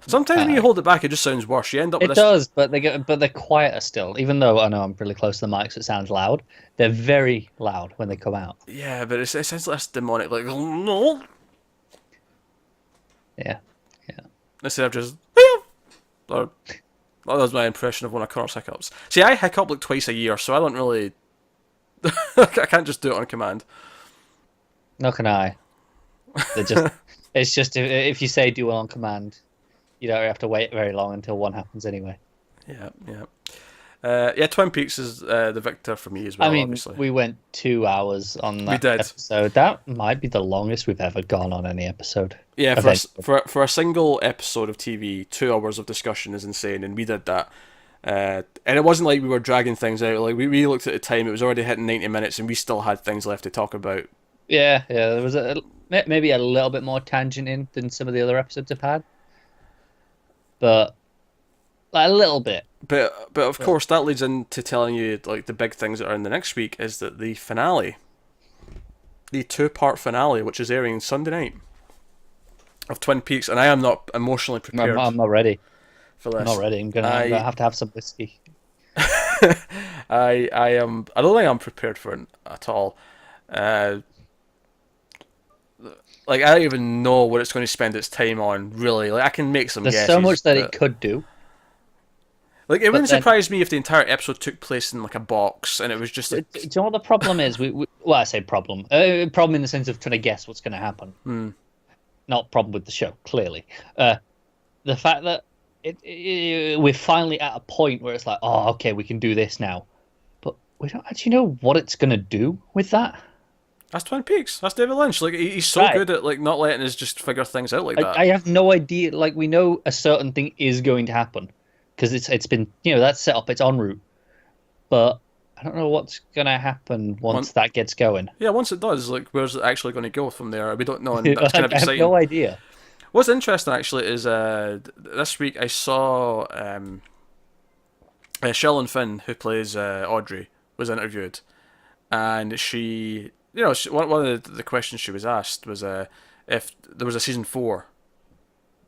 Sometimes when you hold it back, it just sounds worse. You end up with It does, but they're quieter still. Even though I know I'm really close to the mic, so it sounds loud. They're very loud when they come out. Yeah, but it sounds less demonic, like no. Yeah. Instead of just or that was my impression of one of Connor's hiccups. See, I hiccup like twice a year, so I don't really. I can't just do it on command. Nor can I. It's just if you say do it on command, you don't have to wait very long until one happens anyway. Yeah. Yeah, Twin Peaks is the victor for me as well. I mean, obviously, we went 2 hours on we that did. episode. That might be the longest we've ever gone on any episode. Yeah, of any- for a single episode of TV, 2 hours of discussion is insane, and we did that. And it wasn't like we were dragging things out. Like we looked at the time; it was already hitting 90 minutes, and we still had things left to talk about. Yeah, there was maybe a little bit more tangent in than some of the other episodes have had, but like, a little bit. But of course, that leads into telling you like the big things that are in the next week is that the finale, the 2-part finale, which is airing Sunday night of Twin Peaks, and I am not emotionally prepared. I'm not ready. For this. I'm not ready. I'm gonna have to have some whiskey. I am. I don't think I'm prepared for it at all. Like I don't even know what it's going to spend its time on. Really, like I can make some There's guesses. so much that it could do. Like it wouldn't then- surprise me if the entire episode took place in like a box and it was just like, Do you know what the problem is? Well, I say problem. Problem in the sense of trying to guess what's going to happen. Not problem with the show, clearly. The fact that we're finally at a point where it's like, oh, okay, we can do this now. But we don't actually know what it's going to do with that. that's Twin Peaks. That's David Lynch. Like he's so Right. good at like not letting us just figure things out like that. I have no idea. Like, we know a certain thing is going to happen because it's been, that's set up, it's en route. But I don't know what's going to happen once that gets going. Yeah, once it does, like where's it actually going to go from there? We don't know, and that's kind of I have exciting. no idea. What's interesting actually is this week I saw Sheldon Finn, who plays Audrey, was interviewed, and she, one of the questions she was asked was if there was a season 4,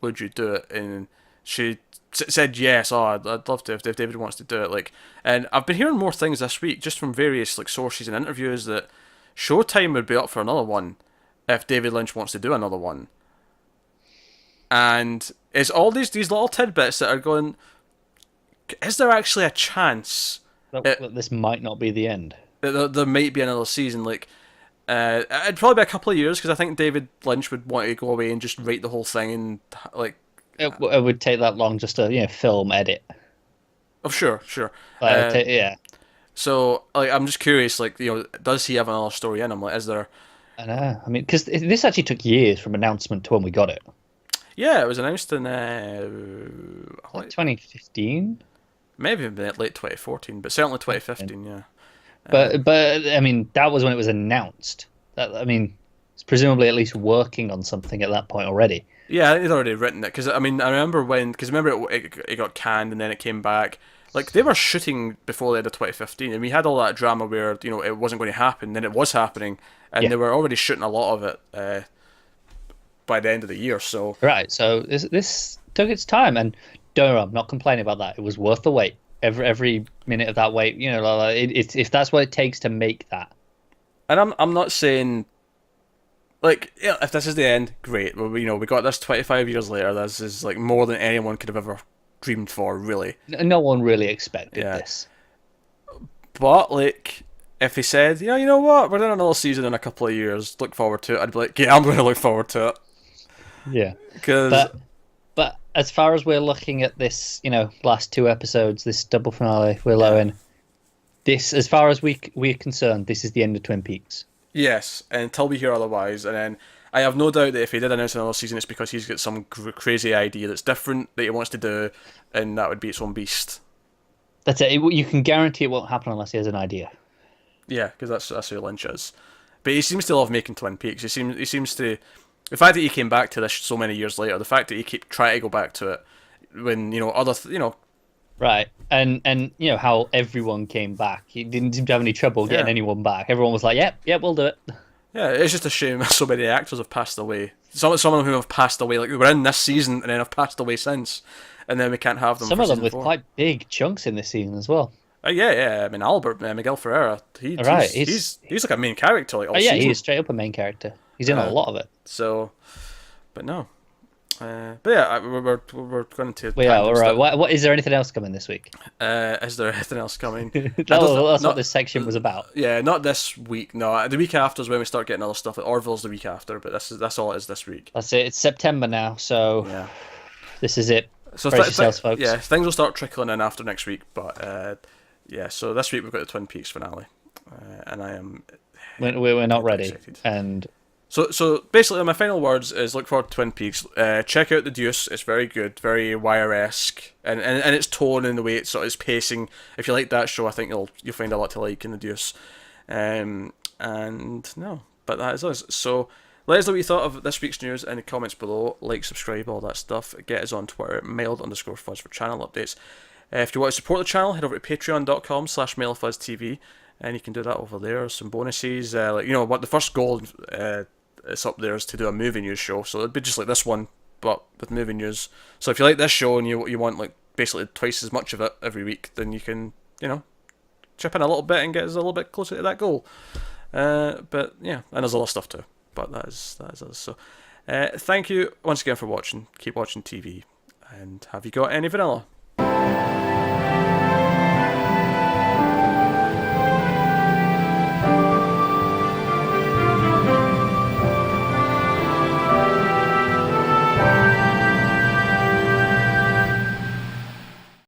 would you do it? And she said yes. Oh, I'd love to if David wants to do it. Like, and I've been hearing more things this week just from various like sources and interviews that Showtime would be up for another one if David Lynch wants to do another one. And it's all these little tidbits that are going, is there actually a chance That this might not be the end. that there might be another season? Like, it'd probably be a couple of years because I think David Lynch would want to go away and just write the whole thing and like. It would take that long just to film edit. Oh, sure. Yeah. So, like, I'm just curious, like, does he have another story in him? Like, is there? I know. I mean, because this actually took years from announcement to when we got it. Yeah, it was announced in Like 2015. maybe late 2014, but certainly 2015. Yeah. But I mean, that was when it was announced. I mean, it's presumably at least working on something at that point already. Yeah, I think they'd already written it because I mean I remember it got canned and then it came back. Like they were shooting before the end of 2015, and we had all that drama where it wasn't going to happen, then it was happening, and they were already shooting a lot of it by the end of the year. So right, so this took its time, and don't worry, I'm not complaining about that. It was worth the wait. Every minute of that wait, if that's what it takes to make that. And I'm not saying. Like, yeah, if this is the end, great. Well, we got this 25 years later. This is like more than anyone could have ever dreamed for, really. No one really expected this. But like, if he said, you know what, we're doing another season in a couple of years, look forward to it, I'd be like, yeah, I'm going to look forward to it. Yeah. Because. But as far as we're looking at this, last 2 episodes, this double finale we're low in, this, as far as we're concerned, this is the end of Twin Peaks. Yes, until we hear otherwise, and then I have no doubt that if he did announce another season, it's because he's got some crazy idea that's different that he wants to do, and that would be its own beast. That's it. You can guarantee it won't happen unless he has an idea. Yeah, because that's who Lynch is. But he seems to love making Twin Peaks. He seems to. The fact that he came back to this so many years later, the fact that he keep trying to go back to it when Right, and how everyone came back. He didn't seem to have any trouble getting anyone back. Everyone was like, "Yep, we'll do it." Yeah, it's just a shame so many actors have passed away. Some of them who have passed away, like we were in this season and then have passed away since, and then we can't have them. Some for of them season with 4. quite big chunks in this season as well. Yeah. I mean, Albert, Miguel Ferreira, he's like a main character. Like all yeah, season. he is straight up a main character. He's in a lot of it. So, but no. But yeah, we're going to. Well, yeah, all right. What is there anything else coming this week? Is there anything else coming? That's what this section was about. Yeah, not this week. No, the week after is when we start getting other stuff. Like Orville's the week after, but that's all it is this week. That's it. It's September now, so this is it. So brace yourselves, folks. Yeah, things will start trickling in after next week, but yeah, so this week we've got the Twin Peaks finale, and I am We're not ready, excited. and So basically, my final words is look forward to Twin Peaks. Check out The Deuce. It's very good, very Wire-esque, and its tone and the way it sort of is pacing. If you like that show, I think you'll find a lot to like in The Deuce. And no, but that is us. So let us know what you thought of this week's news in the comments below. Like, subscribe, all that stuff. Get us on Twitter, mild_fuzz for channel updates. If you want to support the channel, head over to patreon.com/milefuzztv, and you can do that over there. Some bonuses, what the first goal is up there is to do a movie news show. So it'd be just like this one, but with movie news. So if you like this show and you want like basically twice as much of it every week, then you can chip in a little bit and get us a little bit closer to that goal. But yeah, and there's other stuff too. But that is us. So thank you once again for watching. Keep watching TV, and have you got any vanilla?